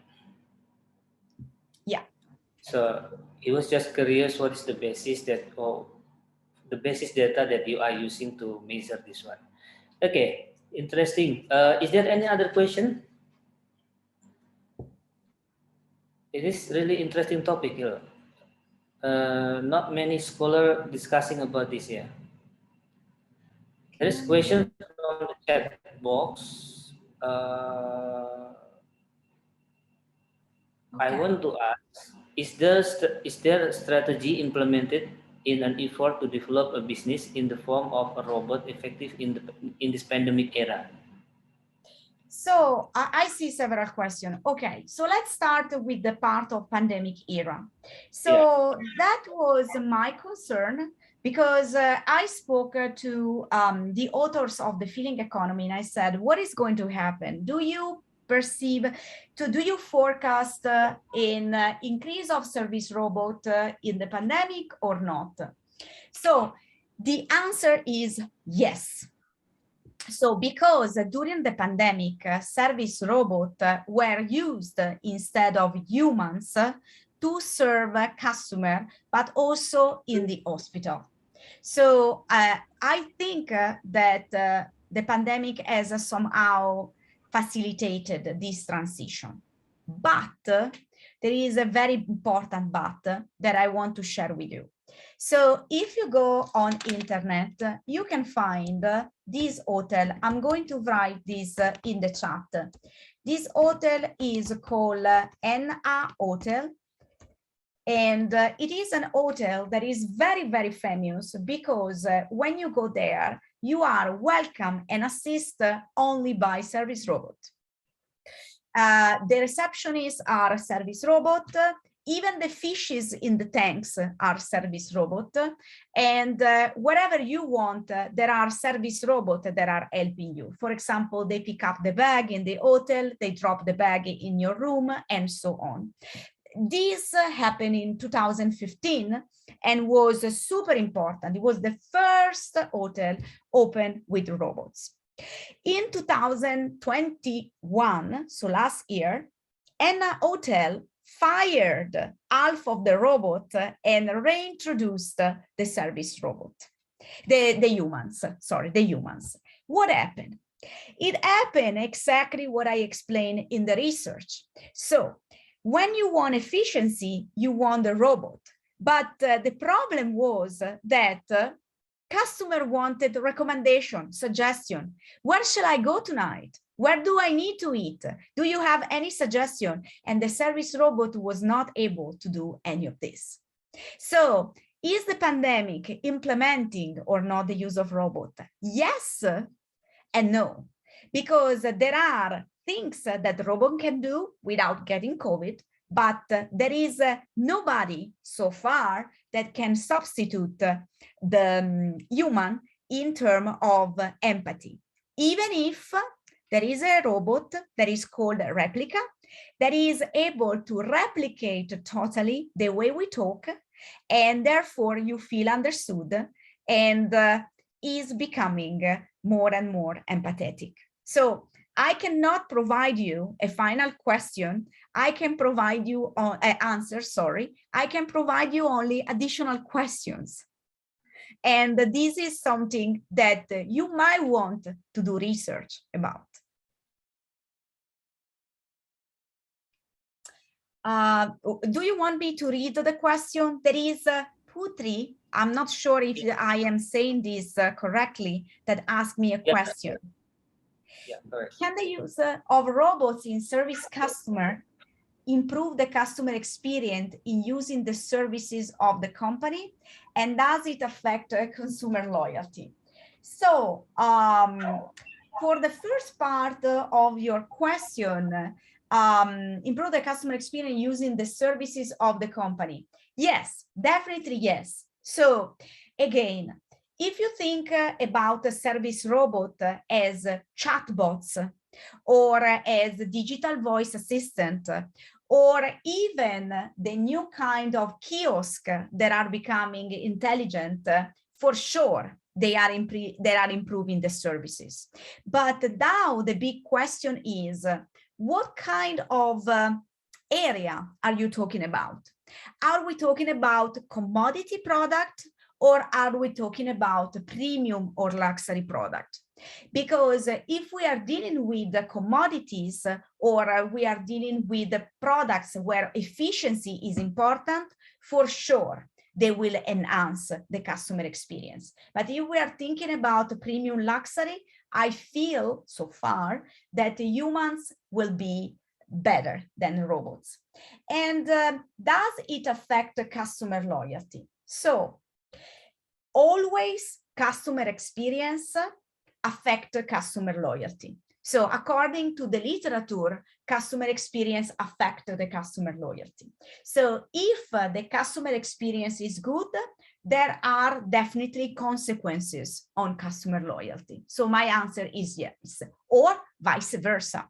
Yeah. So he was just curious, what is the basis that, or the basis data that you are using to measure this one? Okay, interesting. Is there any other question? It is really interesting topic here. Not many scholars discussing about this here. There is question from the chat box. I want to ask, is there a strategy implemented in an effort to develop a business in the form of a robot effective in this pandemic era? So I see several questions. Okay, so let's start with the part of pandemic era. So that was my concern, because I spoke to the authors of The Feeling Economy, and I said, what is going to happen? Do you forecast an increase of service robot in the pandemic or not? So the answer is yes. So because during the pandemic, service robots were used instead of humans to serve customer, but also in the hospital. So I think that the pandemic has somehow facilitated this transition. But there is a very important but that I want to share with you. So if you go on internet, you can find this hotel. I'm going to write this in the chat. This hotel is called NA Hotel. And it is an hotel that is very, very famous because when you go there, you are welcome and assisted only by service robot. The receptionists are service robot. Even the fishes in the tanks are service robot. And wherever you want, there are service robots that are helping you. For example, they pick up the bag in the hotel, they drop the bag in your room, and so on. This happened in 2015 and was super important. It was the first hotel open with robots. In 2021, so last year, NA Hotel fired half of the robot and reintroduced the service robot, the humans. What happened? It happened exactly what I explained in the research. So when you want efficiency, you want the robot. But the problem was that customer wanted recommendation, suggestion. Where shall I go tonight? Where do I need to eat? Do you have any suggestion? And the service robot was not able to do any of this. So is the pandemic implementing or not the use of robot? Yes and no, because there are things that the robot can do without getting COVID, but there is nobody so far that can substitute the human in terms of empathy. Even if there is a robot that is called a replica that is able to replicate totally the way we talk, and therefore you feel understood and is becoming more and more empathetic. So I cannot provide you a final question. I can provide you an answer, sorry. I can provide you only additional questions. And this is something that you might want to do research about. Do you want me to read the question? There is Putri, I'm not sure if I am saying this correctly, that asked me a question. Yeah, correct. Can the use of robots in service customer improve the customer experience in using the services of the company? And does it affect consumer loyalty? So for the first part of your question, improve the customer experience using the services of the company. Yes, definitely yes. So again, if you think about a service robot as chatbots or as digital voice assistant, or even the new kind of kiosk that are becoming intelligent, for sure, they are improving the services. But now the big question is, what kind of area are you talking about? Are we talking about commodity product, or are we talking about premium or luxury product? Because if we are dealing with the commodities, or we are dealing with the products where efficiency is important, for sure, they will enhance the customer experience. But if we are thinking about premium luxury, I feel so far that humans will be better than robots. And does it affect the customer loyalty? So always customer experience affect customer loyalty. So according to the literature, customer experience affect the customer loyalty. So if the customer experience is good, there are definitely consequences on customer loyalty. So my answer is yes, or vice versa.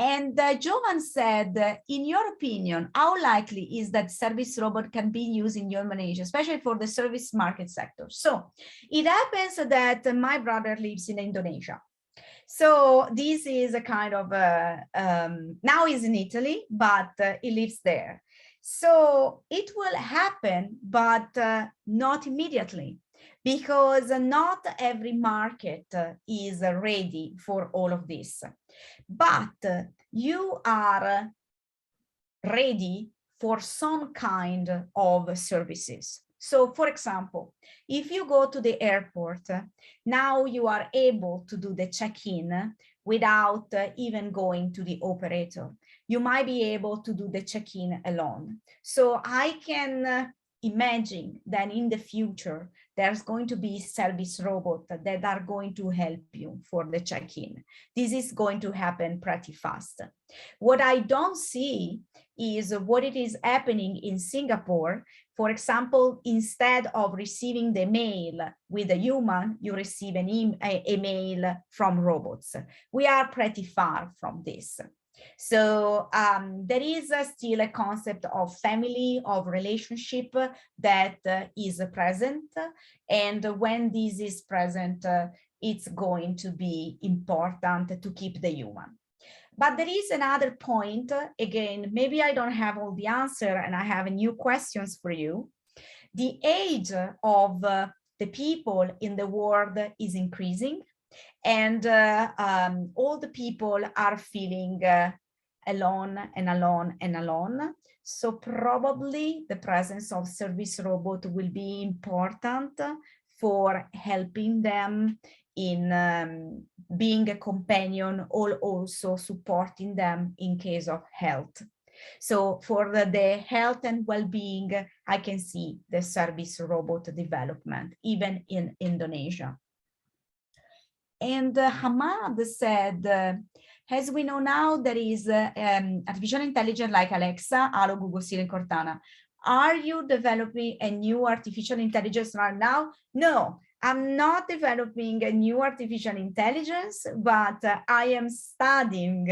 And Jovan said, in your opinion, how likely is that service robot can be used in your management, especially for the service market sector? So it happens that my brother lives in Indonesia. So this is a kind of, now he's in Italy, but he lives there. So it will happen, but not immediately, because not every market is ready for all of this. But you are ready for some kind of services. So for example, if you go to the airport, now you are able to do the check-in without even going to the operator. You might be able to do the check-in alone. So I can imagine that in the future, there's going to be service robots that are going to help you for the check-in. This is going to happen pretty fast. What I don't see is what it is happening in Singapore. For example, instead of receiving the mail with a human, you receive an email from robots. We are pretty far from this. So there is still a concept of family, of relationship that is present. And when this is present, it's going to be important to keep the human. But there is another point, again, maybe I don't have all the answer and I have new questions for you. The age of the people in the world is increasing, and all the people are feeling alone and alone and alone. So probably the presence of service robot will be important for helping them in being a companion, or also supporting them in case of health. So for the health and well-being, I can see the service robot development, even in Indonesia. And Hamad said, as we know now, there is artificial intelligence like Alexa, Allo, Google, Siri, Cortana. Are you developing a new artificial intelligence right now? No, I'm not developing a new artificial intelligence, but I am studying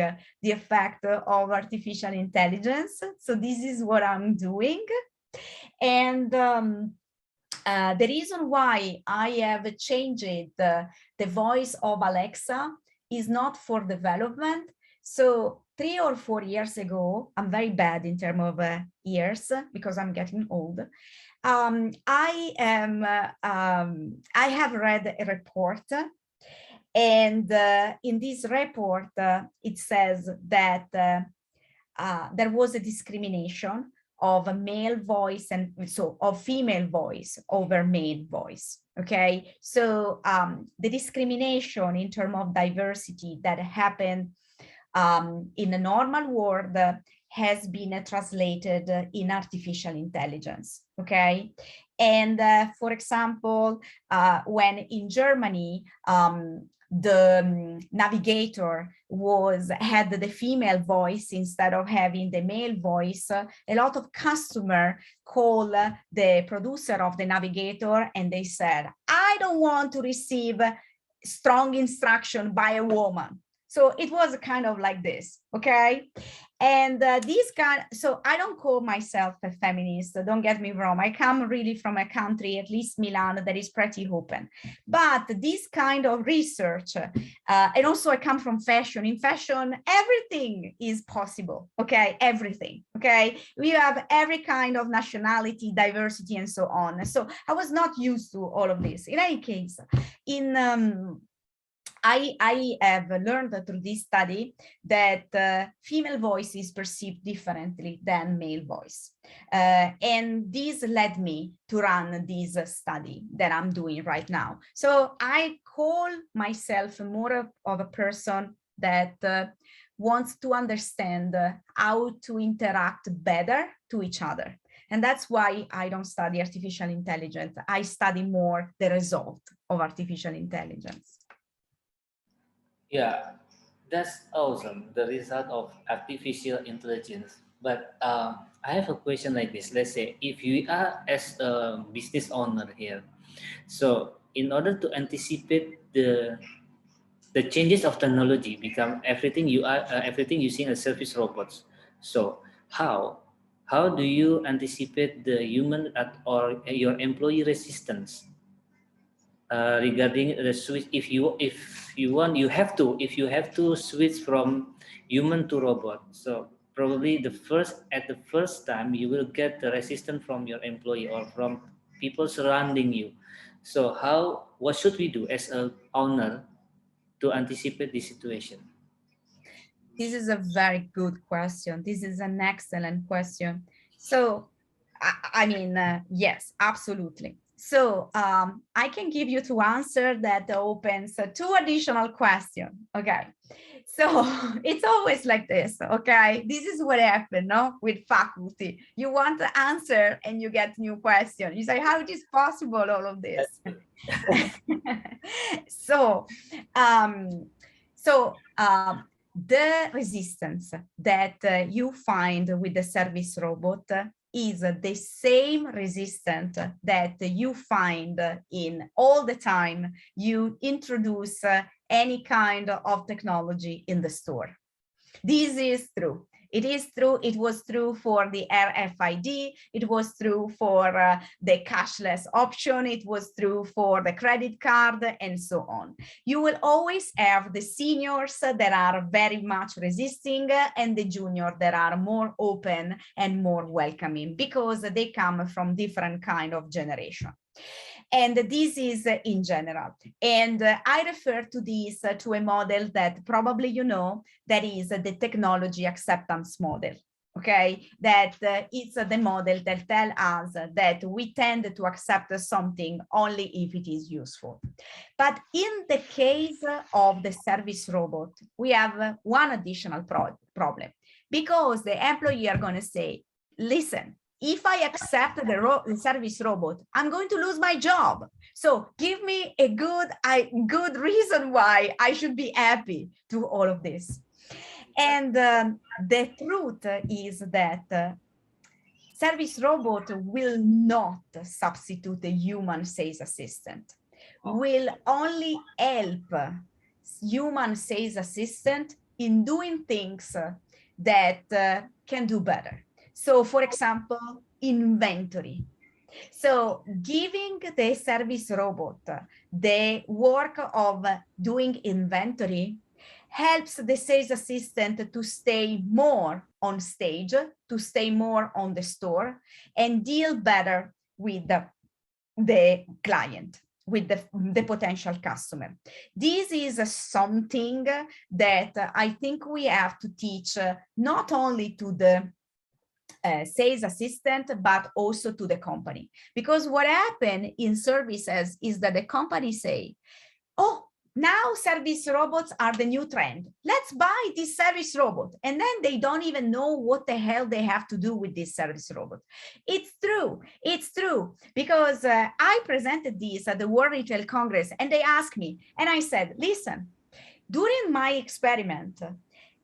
the effect of artificial intelligence. So this is what I'm doing. And the reason why I have changed the voice of Alexa is not for development. So 3 or 4 years ago, I'm very bad in terms of years because I'm getting old. I have read a report, and in this report, it says that there was a discrimination of a male voice and so of female voice over male voice. Okay, so the discrimination in terms of diversity that happened in the normal world has been translated in artificial intelligence. Okay, and for example, when in Germany the navigator had the female voice instead of having the male voice, a lot of customers call the producer of the navigator and they said, I don't want to receive strong instruction by a woman. So it was kind of like this, okay? And so I don't call myself a feminist, so don't get me wrong. I come really from a country, at least Milan, that is pretty open. But this kind of research, and also I come from fashion. In fashion, everything is possible, okay? Everything, okay? We have every kind of nationality, diversity, and so on. So I was not used to all of this. In any case, I have learned through this study that female voice is perceived differently than male voice. And this led me to run this study that I'm doing right now. So I call myself more of a person that wants to understand how to interact better to each other. And that's why I don't study artificial intelligence. I study more the result of artificial intelligence. Yeah, that's awesome, the result of artificial intelligence. But I have a question like this. Let's say if you are as a business owner here, so in order to anticipate the changes of technology, become everything everything using a service robots. So how do you anticipate the human or your employee resistance regarding the switch? If you have to switch from human to robot, so probably at the first time you will get the resistance from your employee or from people surrounding you. So what should we do as a owner to anticipate this situation? This is a very good question. This is an excellent question. So, I mean, yes, absolutely. So I can give you two answers that opens two additional questions. Okay. So it's always like this. Okay. This is what happened, no, with faculty. You want the answer and you get new question. You say, how it is possible, all of this? So, the resistance that you find with the service robot is the same resistance that you find in all the time you introduce any kind of technology in the store. This is true. It is true. It was true for the RFID. It was true for the cashless option. It was true for the credit card and so on. You will always have the seniors that are very much resisting and the juniors that are more open and more welcoming because they come from different kind of generation. And this is in general. And I refer to this to a model that probably you know, that is the technology acceptance model. Okay, that it's the model that tells us that we tend to accept something only if it is useful. But in the case of the service robot, we have one additional problem, because the employee are going to say, listen, if I accept the service robot, I'm going to lose my job. So give me a good reason why I should be happy to all of this. And the truth is that service robot will not substitute a human sales assistant, will only help human sales assistant in doing things that can do better. So for example, inventory. So giving the service robot the work of doing inventory helps the sales assistant to stay more on stage, to stay more on the store, and deal better with the client, with the potential customer. This is something that I think we have to teach not only to the sales assistant, but also to the company. Because what happened in services is that the company say, oh, now service robots are the new trend. Let's buy this service robot. And then they don't even know what the hell they have to do with this service robot. It's true. It's true. Because I presented this at the World Retail Congress and they asked me, and I said, listen, during my experiment,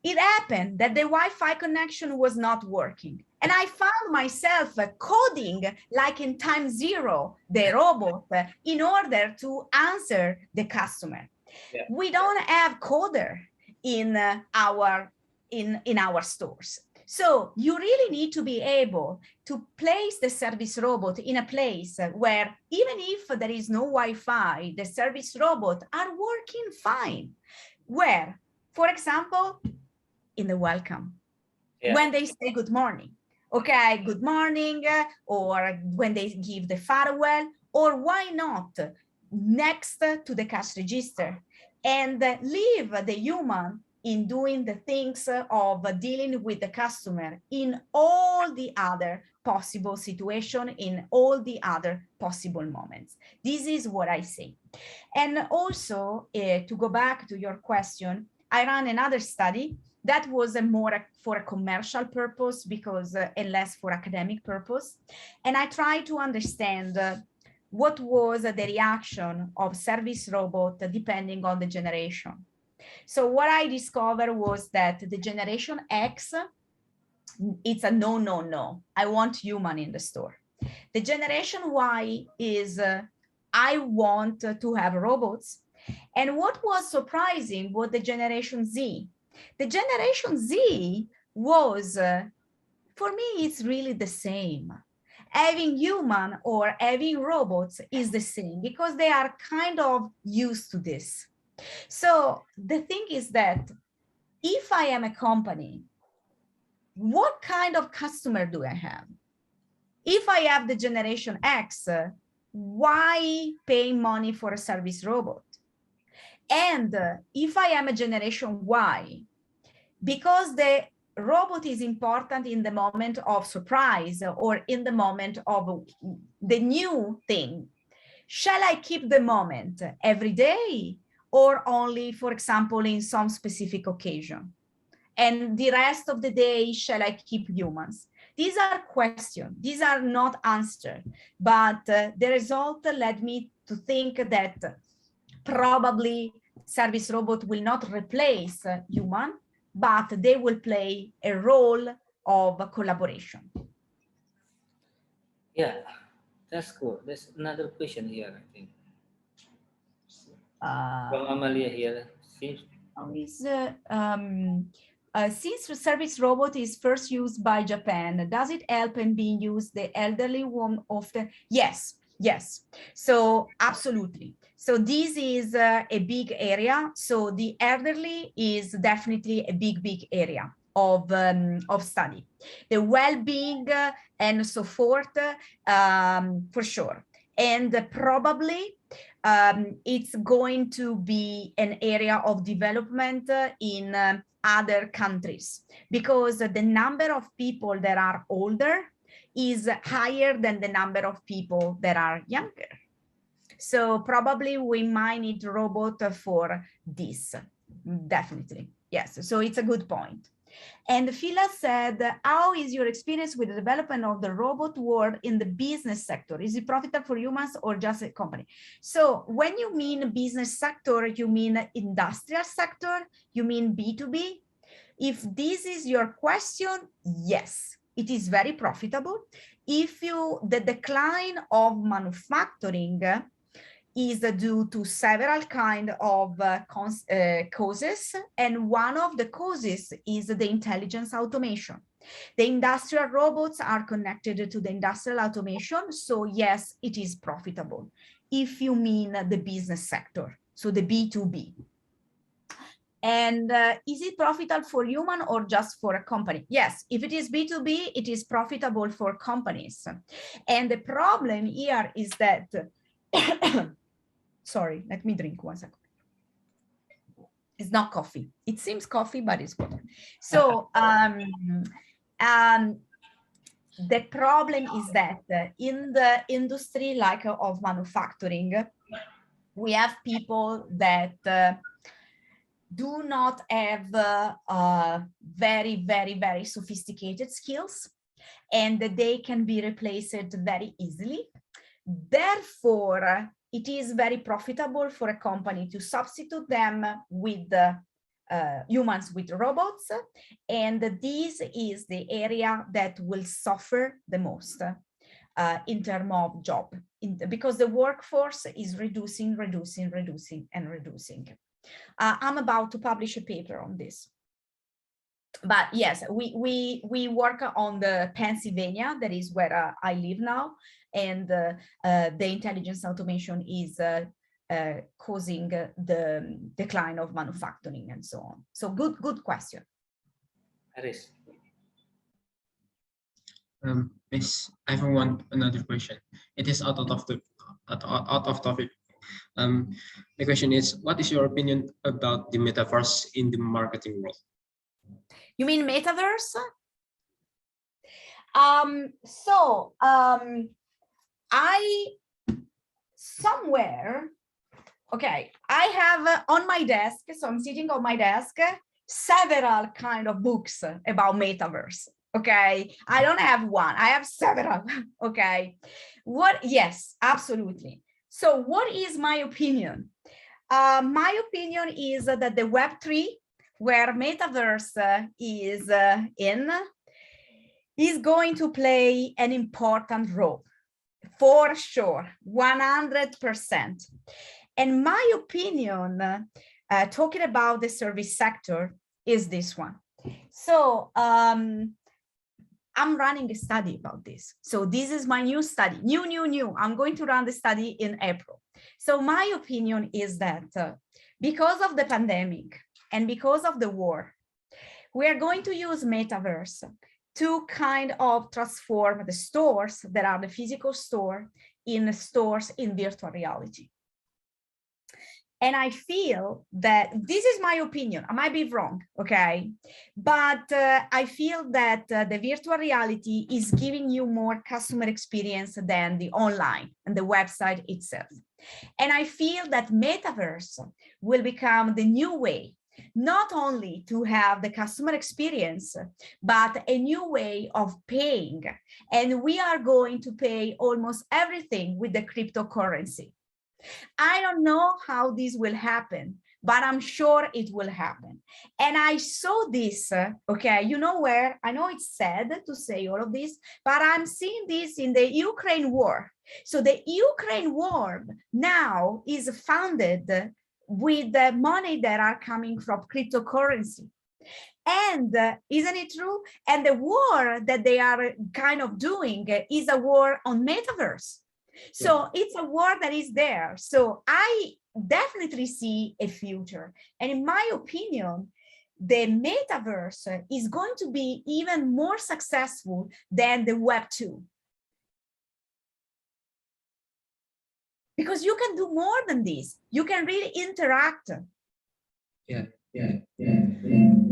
it happened that the Wi-Fi connection was not working. And I found myself coding like in time zero, the robot, in order to answer the customer. Yeah. We don't have coder in our stores. So you really need to be able to place the service robot in a place where even if there is no Wi-Fi, the service robot are working fine. Where, for example, in the welcome, yeah, when they say good morning, okay, good morning, or when they give the farewell, or why not next to the cash register, and leave the human in doing the things of dealing with the customer in all the other possible situation, in all the other possible moments. This is what I say. And also, to go back to your question, I ran another study that was more for a commercial purpose because and less for academic purpose. And I tried to understand what was the reaction of service robot depending on the generation. So what I discovered was that the generation X, it's a no, no, no. I want human in the store. The generation Y is I want to have robots. And what was surprising was the generation Z. The generation Z was, for me, it's really the same. Having human or having robots is the same because they are kind of used to this. So the thing is that if I am a company, what kind of customer do I have? If I have the generation X, why pay money for a service robot? And if I am a generation Y, because the robot is important in the moment of surprise or in the moment of the new thing. Shall I keep the moment every day or only, for example, in some specific occasion? And the rest of the day, shall I keep humans? These are questions. These are not answered. But the result led me to think that probably service robot will not replace human, but they will play a role of collaboration. Yeah, that's cool. There's another question here, I think. From Amalia here. Since the service robot is first used by Japan, does it help in being used the elderly one often? Yes, yes. So absolutely. So this is a big area. So the elderly is definitely a big area of study. The well-being and so forth, for sure. And probably it's going to be an area of development in other countries, because the number of people that are older is higher than the number of people that are younger. So probably we might need a robot for this, definitely. Yes, so it's a good point. And Phila said, how is your experience with the development of the robot world in the business sector? Is it profitable for humans or just a company? So when you mean business sector, you mean industrial sector? You mean B2B? If this is your question, yes, it is very profitable. If the decline of manufacturing is due to several kinds of causes, and one of the causes is the intelligence automation. The industrial robots are connected to the industrial automation, so yes, it is profitable if you mean the business sector, so the B2B. And is it profitable for human or just for a company? Yes, if it is B2B, it is profitable for companies. And the problem here is that sorry, let me drink 1 second. It's not coffee. It seems coffee, but it's water. So the problem is that in the industry like of manufacturing, we have people that do not have very sophisticated skills, and they can be replaced very easily. Therefore, it is very profitable for a company to substitute them with humans with robots. And this is the area that will suffer the most in terms of job, because the workforce is reducing. I'm about to publish a paper on this. But yes, we work on the Pennsylvania, that is where I live now, and the intelligence automation is causing the decline of manufacturing and so on. So good question. Aris. Miss, I have another question. It is out of topic. The question is, what is your opinion about the metaverse in the marketing world? You mean metaverse? I have on my desk, so I'm sitting on my desk, several kind of books about metaverse. Okay, I don't have one, I have several. Okay, yes, absolutely. So what is my opinion? My opinion is that the Web3, where metaverse is going to play an important role, for sure, 100%. And my opinion, talking about the service sector, is this one. So I'm running a study about this. So this is my new study, new. I'm going to run the study in April. So my opinion is that because of the pandemic and because of the war, we are going to use metaverse to kind of transform the stores that are the physical store in stores in virtual reality. And I feel that this is my opinion. I might be wrong, okay? But I feel that the virtual reality is giving you more customer experience than the online and the website itself. And I feel that metaverse will become the new way, not only to have the customer experience, but a new way of paying. And we are going to pay almost everything with the cryptocurrency. I don't know how this will happen, but I'm sure it will happen. And I saw this, okay, you know where? I know it's sad to say all of this, but I'm seeing this in the Ukraine war. So the Ukraine war now is funded with the money that are coming from cryptocurrency. And isn't it true? And the war that they are kind of doing is a war on metaverse. So it's a war that is there. So I definitely see a future. And in my opinion, the metaverse is going to be even more successful than the Web 2. Because you can do more than this. You can really interact.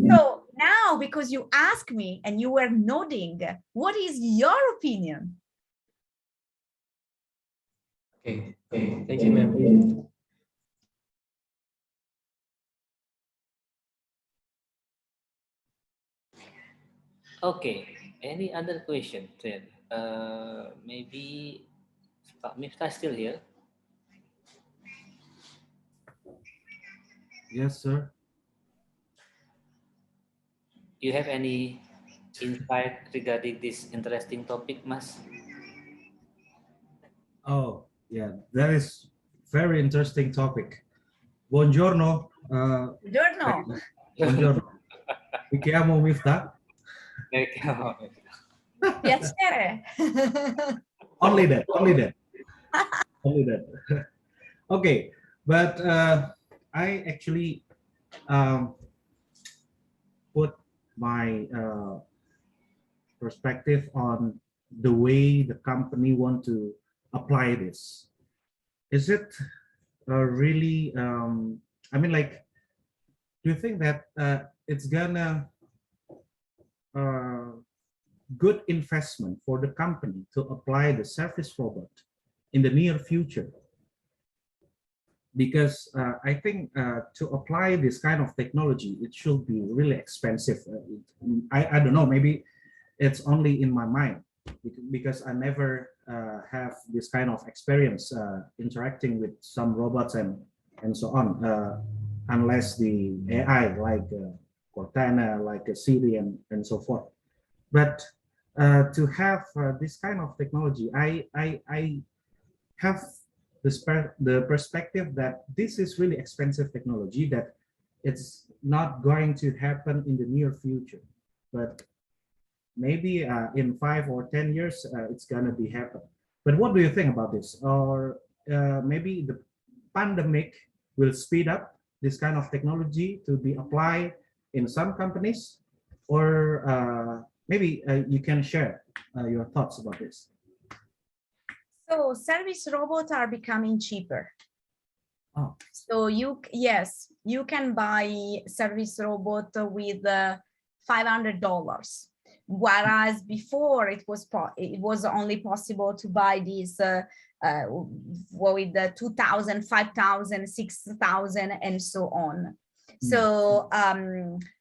So now, because you asked me and you were nodding, what is your opinion? Okay, thank you, ma'am. Okay, any other question? Maybe Pak Miftah still here? Yes, sir. You have any insight regarding this interesting topic, Mas? Oh, yeah, that is very interesting topic. Buongiorno. Buongiorno. Buongiorno. Mi chiamo Miftah. Piacere. Only that. Only that. Okay, but I actually put my perspective on the way the company want to apply this. Is it really, I mean, like, do you think that it's gonna good investment for the company to apply the service robot in the near future? Because I think to apply this kind of technology, it should be really expensive. I don't know, maybe it's only in my mind because I never have this kind of experience interacting with some robots and so on, unless the AI like Cortana, like Siri and so forth. But to have this kind of technology, I have the perspective that this is really expensive technology, that it's not going to happen in the near future, but maybe in 5 or 10 years it's gonna be happen. But what do you think about this? Or maybe the pandemic will speed up this kind of technology to be applied in some companies, or maybe you can share your thoughts about this. So service robots are becoming cheaper. Oh. So yes, you can buy service robot with $500, whereas before it was only possible to buy these with the 2,000, 5,000, 6,000, and so on. So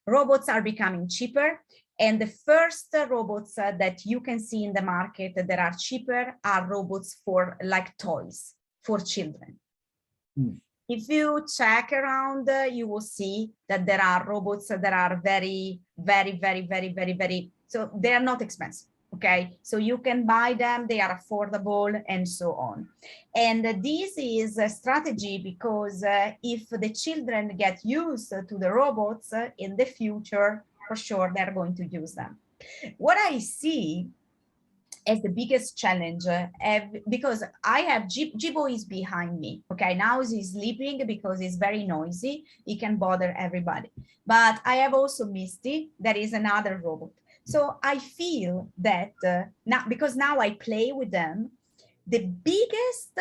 robots are becoming cheaper. And the first robots that you can see in the market that are cheaper are robots for like toys for children. If you check around, you will see that there are robots that are very, so they are not expensive. Okay, so you can buy them, they are affordable and so on. And this is a strategy because if the children get used to the robots in the future, for sure, they're going to use them. What I see as the biggest challenge, because I have Jibo is behind me. Okay, now he's sleeping because he's very noisy. He can bother everybody. But I have also Misty, that is another robot. So I feel that now, because now I play with them, the biggest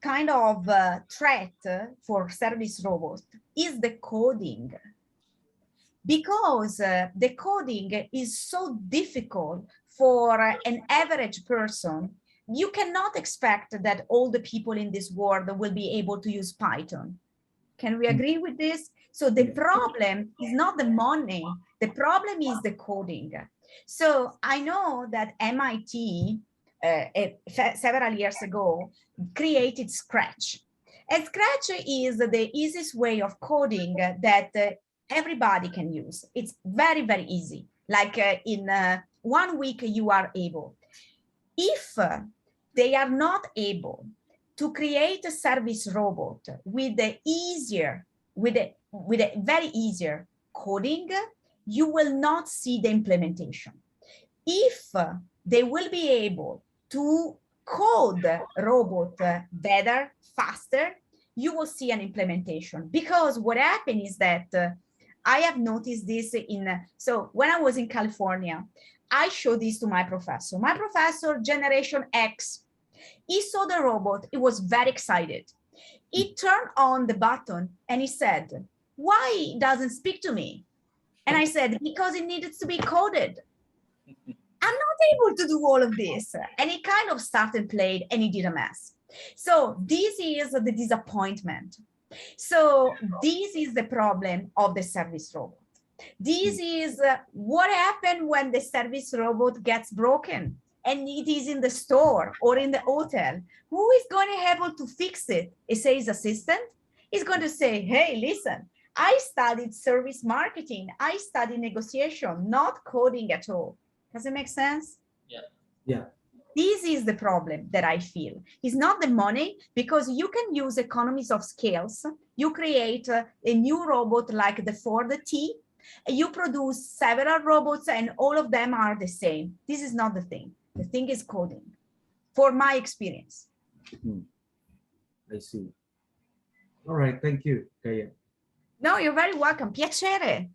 kind of threat for service robots is the coding, because the coding is so difficult for an average person. You cannot expect that all the people in this world will be able to use Python. Can we agree with this? So the problem is not the money, the problem is the coding. So I know that MIT several years ago created Scratch. And Scratch is the easiest way of coding that everybody can use. It's very, very easy. Like in 1 week, you are able. If they are not able to create a service robot with the with a very easier coding, you will not see the implementation. If they will be able to code robot better, faster, you will see an implementation. Because what happened is that I have noticed this so when I was in California, I showed this to my professor. My professor, Generation X, he saw the robot, he was very excited. He turned on the button and he said, why it doesn't speak to me? And I said, because it needed to be coded. I'm not able to do all of this. And he kind of started playing and he did a mess. So this is the disappointment. So this is the problem of the service robot. This is what happened when the service robot gets broken and it is in the store or in the hotel. Who is going to be able to fix it? A sales assistant is going to say, hey, listen, I studied service marketing. I studied negotiation, not coding at all. Does it make sense? Yeah. Yeah. This is the problem that I feel. It's not the money, because you can use economies of scales. You create a new robot like the Ford T. You produce several robots and all of them are the same. This is not the thing. The thing is coding, for my experience. I see. All right, thank you, Kaya. No, you're very welcome. Piacere.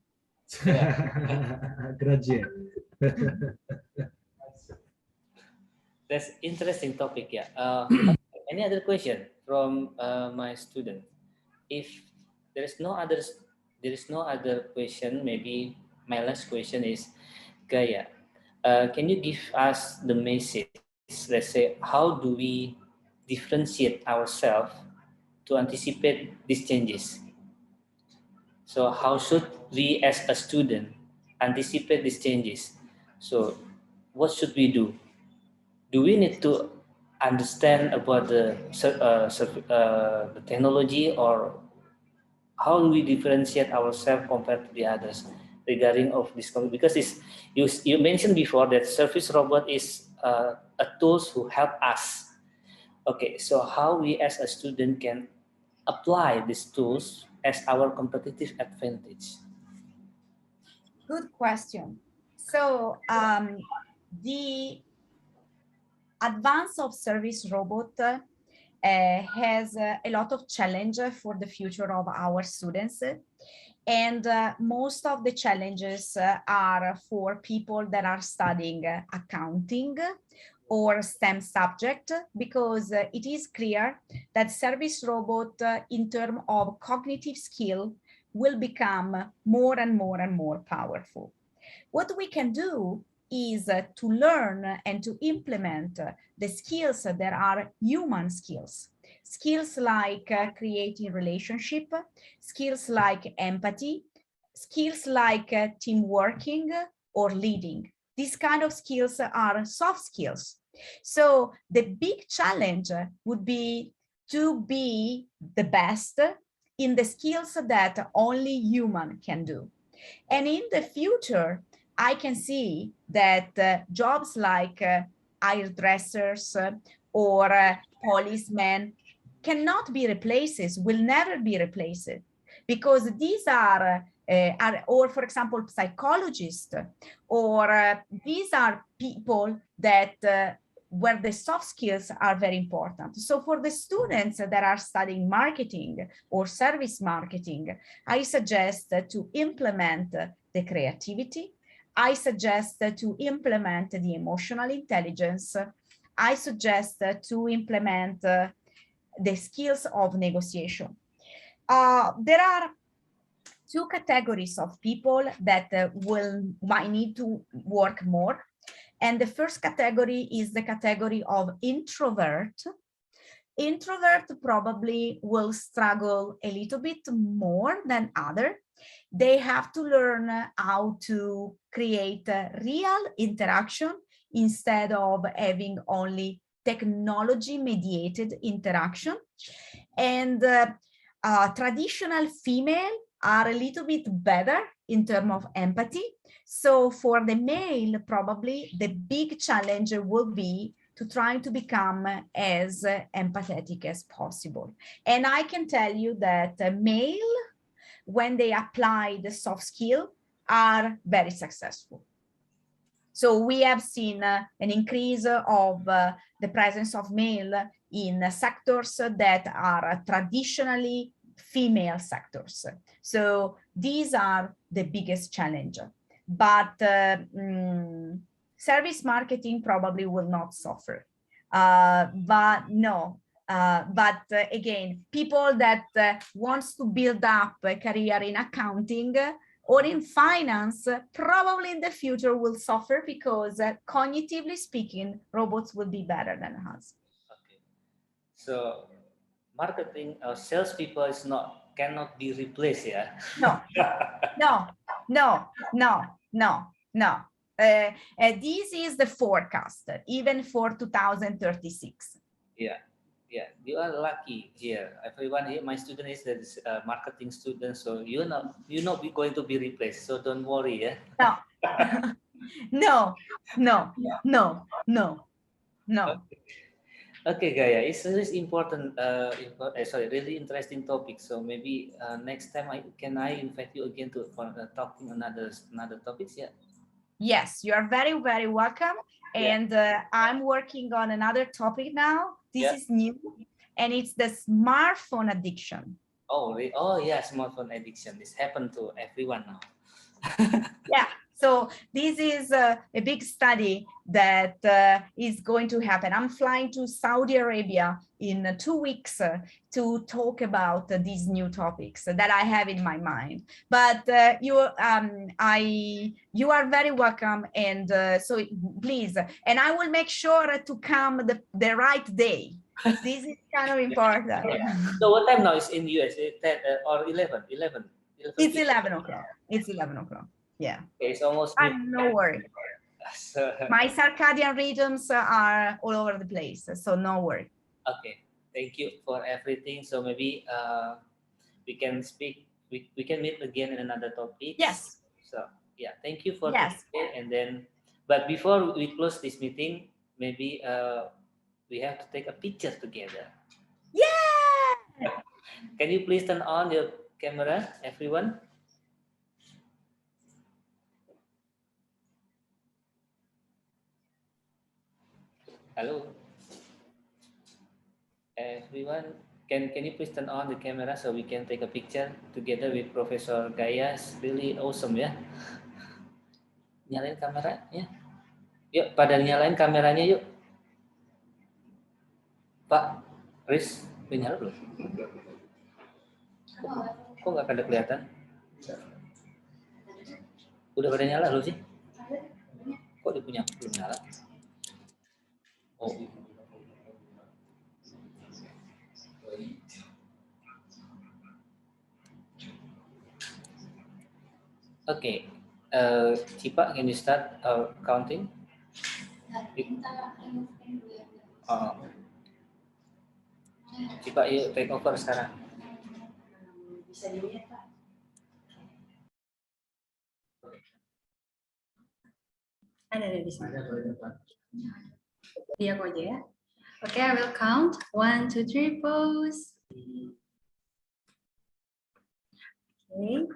Grazie. That's interesting topic, yeah. Any other question from my student? If there is no other question, maybe my last question is, Gaya, can you give us the message? Let's say, how do we differentiate ourselves to anticipate these changes? So how should we as a student anticipate these changes? So what should we do? Do we need to understand about the technology, or how do we differentiate ourselves compared to the others regarding of this? Because you mentioned before that service robot is a tools who help us. Okay, so how we as a student can apply these tools as our competitive advantage? Good question. So the advance of service robot has a lot of challenge for the future of our students. And most of the challenges are for people that are studying accounting or STEM subject, because it is clear that service robot in terms of cognitive skill will become more and more and more powerful. What we can do is to learn and to implement the skills that are human skills. Skills like creating relationship, skills like empathy, skills like team working or leading. These kind of skills are soft skills. So the big challenge would be to be the best in the skills that only human can do. And in the future, I can see that jobs like hairdressers or policemen cannot be replaced, will never be replaced, because these are or for example, psychologists, or these are people that where the soft skills are very important. So for the students that are studying marketing or service marketing, I suggest to implement the creativity. I suggest to implement the emotional intelligence. I suggest to implement the skills of negotiation. There are two categories of people that might need to work more. And the first category is the category of introvert. Introvert probably will struggle a little bit more than other. They have to learn how to create a real interaction instead of having only technology mediated interaction. And traditional female are a little bit better in terms of empathy. So for the male, probably the big challenge will be to try to become as empathetic as possible. And I can tell you that male, when they apply the soft skill, are very successful. So we have seen an increase of the presence of male in sectors that are traditionally female sectors. So these are the biggest challenge. But service marketing probably will not suffer. But again, people that wants to build up a career in accounting or in finance, probably in the future will suffer because cognitively speaking, robots will be better than us. Okay. So marketing or salespeople cannot be replaced, yeah? No. This is the forecast, even for 2036. Yeah, you are lucky here. Everyone here, my student is a marketing student, so you're not going to be replaced. So don't worry, yeah. No. Okay, Gaya, it's really important. Really interesting topic. So maybe next time can I invite you again for talking another topics? Yeah. Yes, you are very, very welcome. And I'm working on another topic now. This is new, and it's the smartphone addiction. Oh, really? Oh, yeah, smartphone addiction. This happened to everyone now. Yeah. So this is a big study that is going to happen. I'm flying to Saudi Arabia in 2 weeks to talk about these new topics that I have in my mind. But you are very welcome, and so please, and I will make sure to come the right day. This is kind of important. So what time now is in US? 10 or 11? It's 11 o'clock. It's 11 o'clock. Yeah. Okay, it's almost. No worry. My circadian rhythms are all over the place, so no worry. Okay, thank you for everything. So maybe we can speak. We can meet again in another topic. Yes. So yeah, thank you for today. And then, but before we close this meeting, maybe we have to take a picture together. Yeah. Can you please turn on your camera, everyone? Hello, everyone. Can you please turn on the camera so we can take a picture together with Professor Gaya? It's really awesome, ya. Nyalain kameranya. Yuk, pada nyalain kameranya yuk. Pak, Riz, nyala belum? Kok nggak ada kelihatan? Udah pada nyala belum sih? Kok dia punya belum nyala? Oh. Okay, Cipa, can you start counting? Cipa, yuk take over sekarang. Bisa dilihat, Pak. Ada di sini. Dia kok aja ya. Okay, I will count. 1, 2, 3, pose. Okay.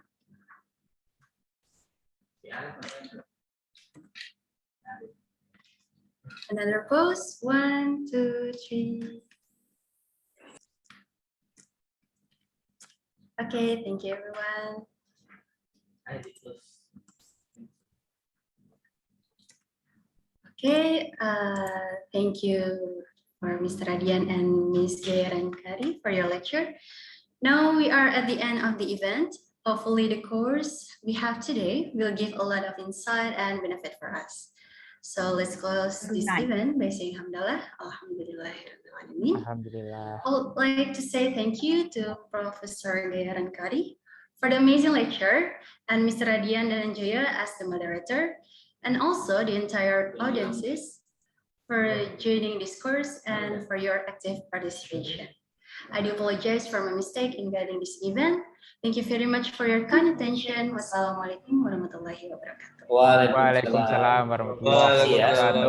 Another pose. 1, 2, 3. Okay, thank you, everyone. Okay, thank you for Mr. Radian and Ms. Gayaran Kari for your lecture. Now we are at the end of the event. Hopefully the course we have today will give a lot of insight and benefit for us. So let's close this event by saying Alhamdulillah, Alhamdulillahirrahmanirrahim. Alhamdulillah. I would like to say thank you to Professor Gayaran Kari for the amazing lecture and Mr. Radian Dananjaya as the moderator, and also the entire audiences for joining this course and for your active participation. I do apologize for my mistake in guiding this event. Thank you very much for your kind attention. Wassalamualaikum warahmatullahi wabarakatuh. Waalaikumsalam warahmatullahi wabarakatuh.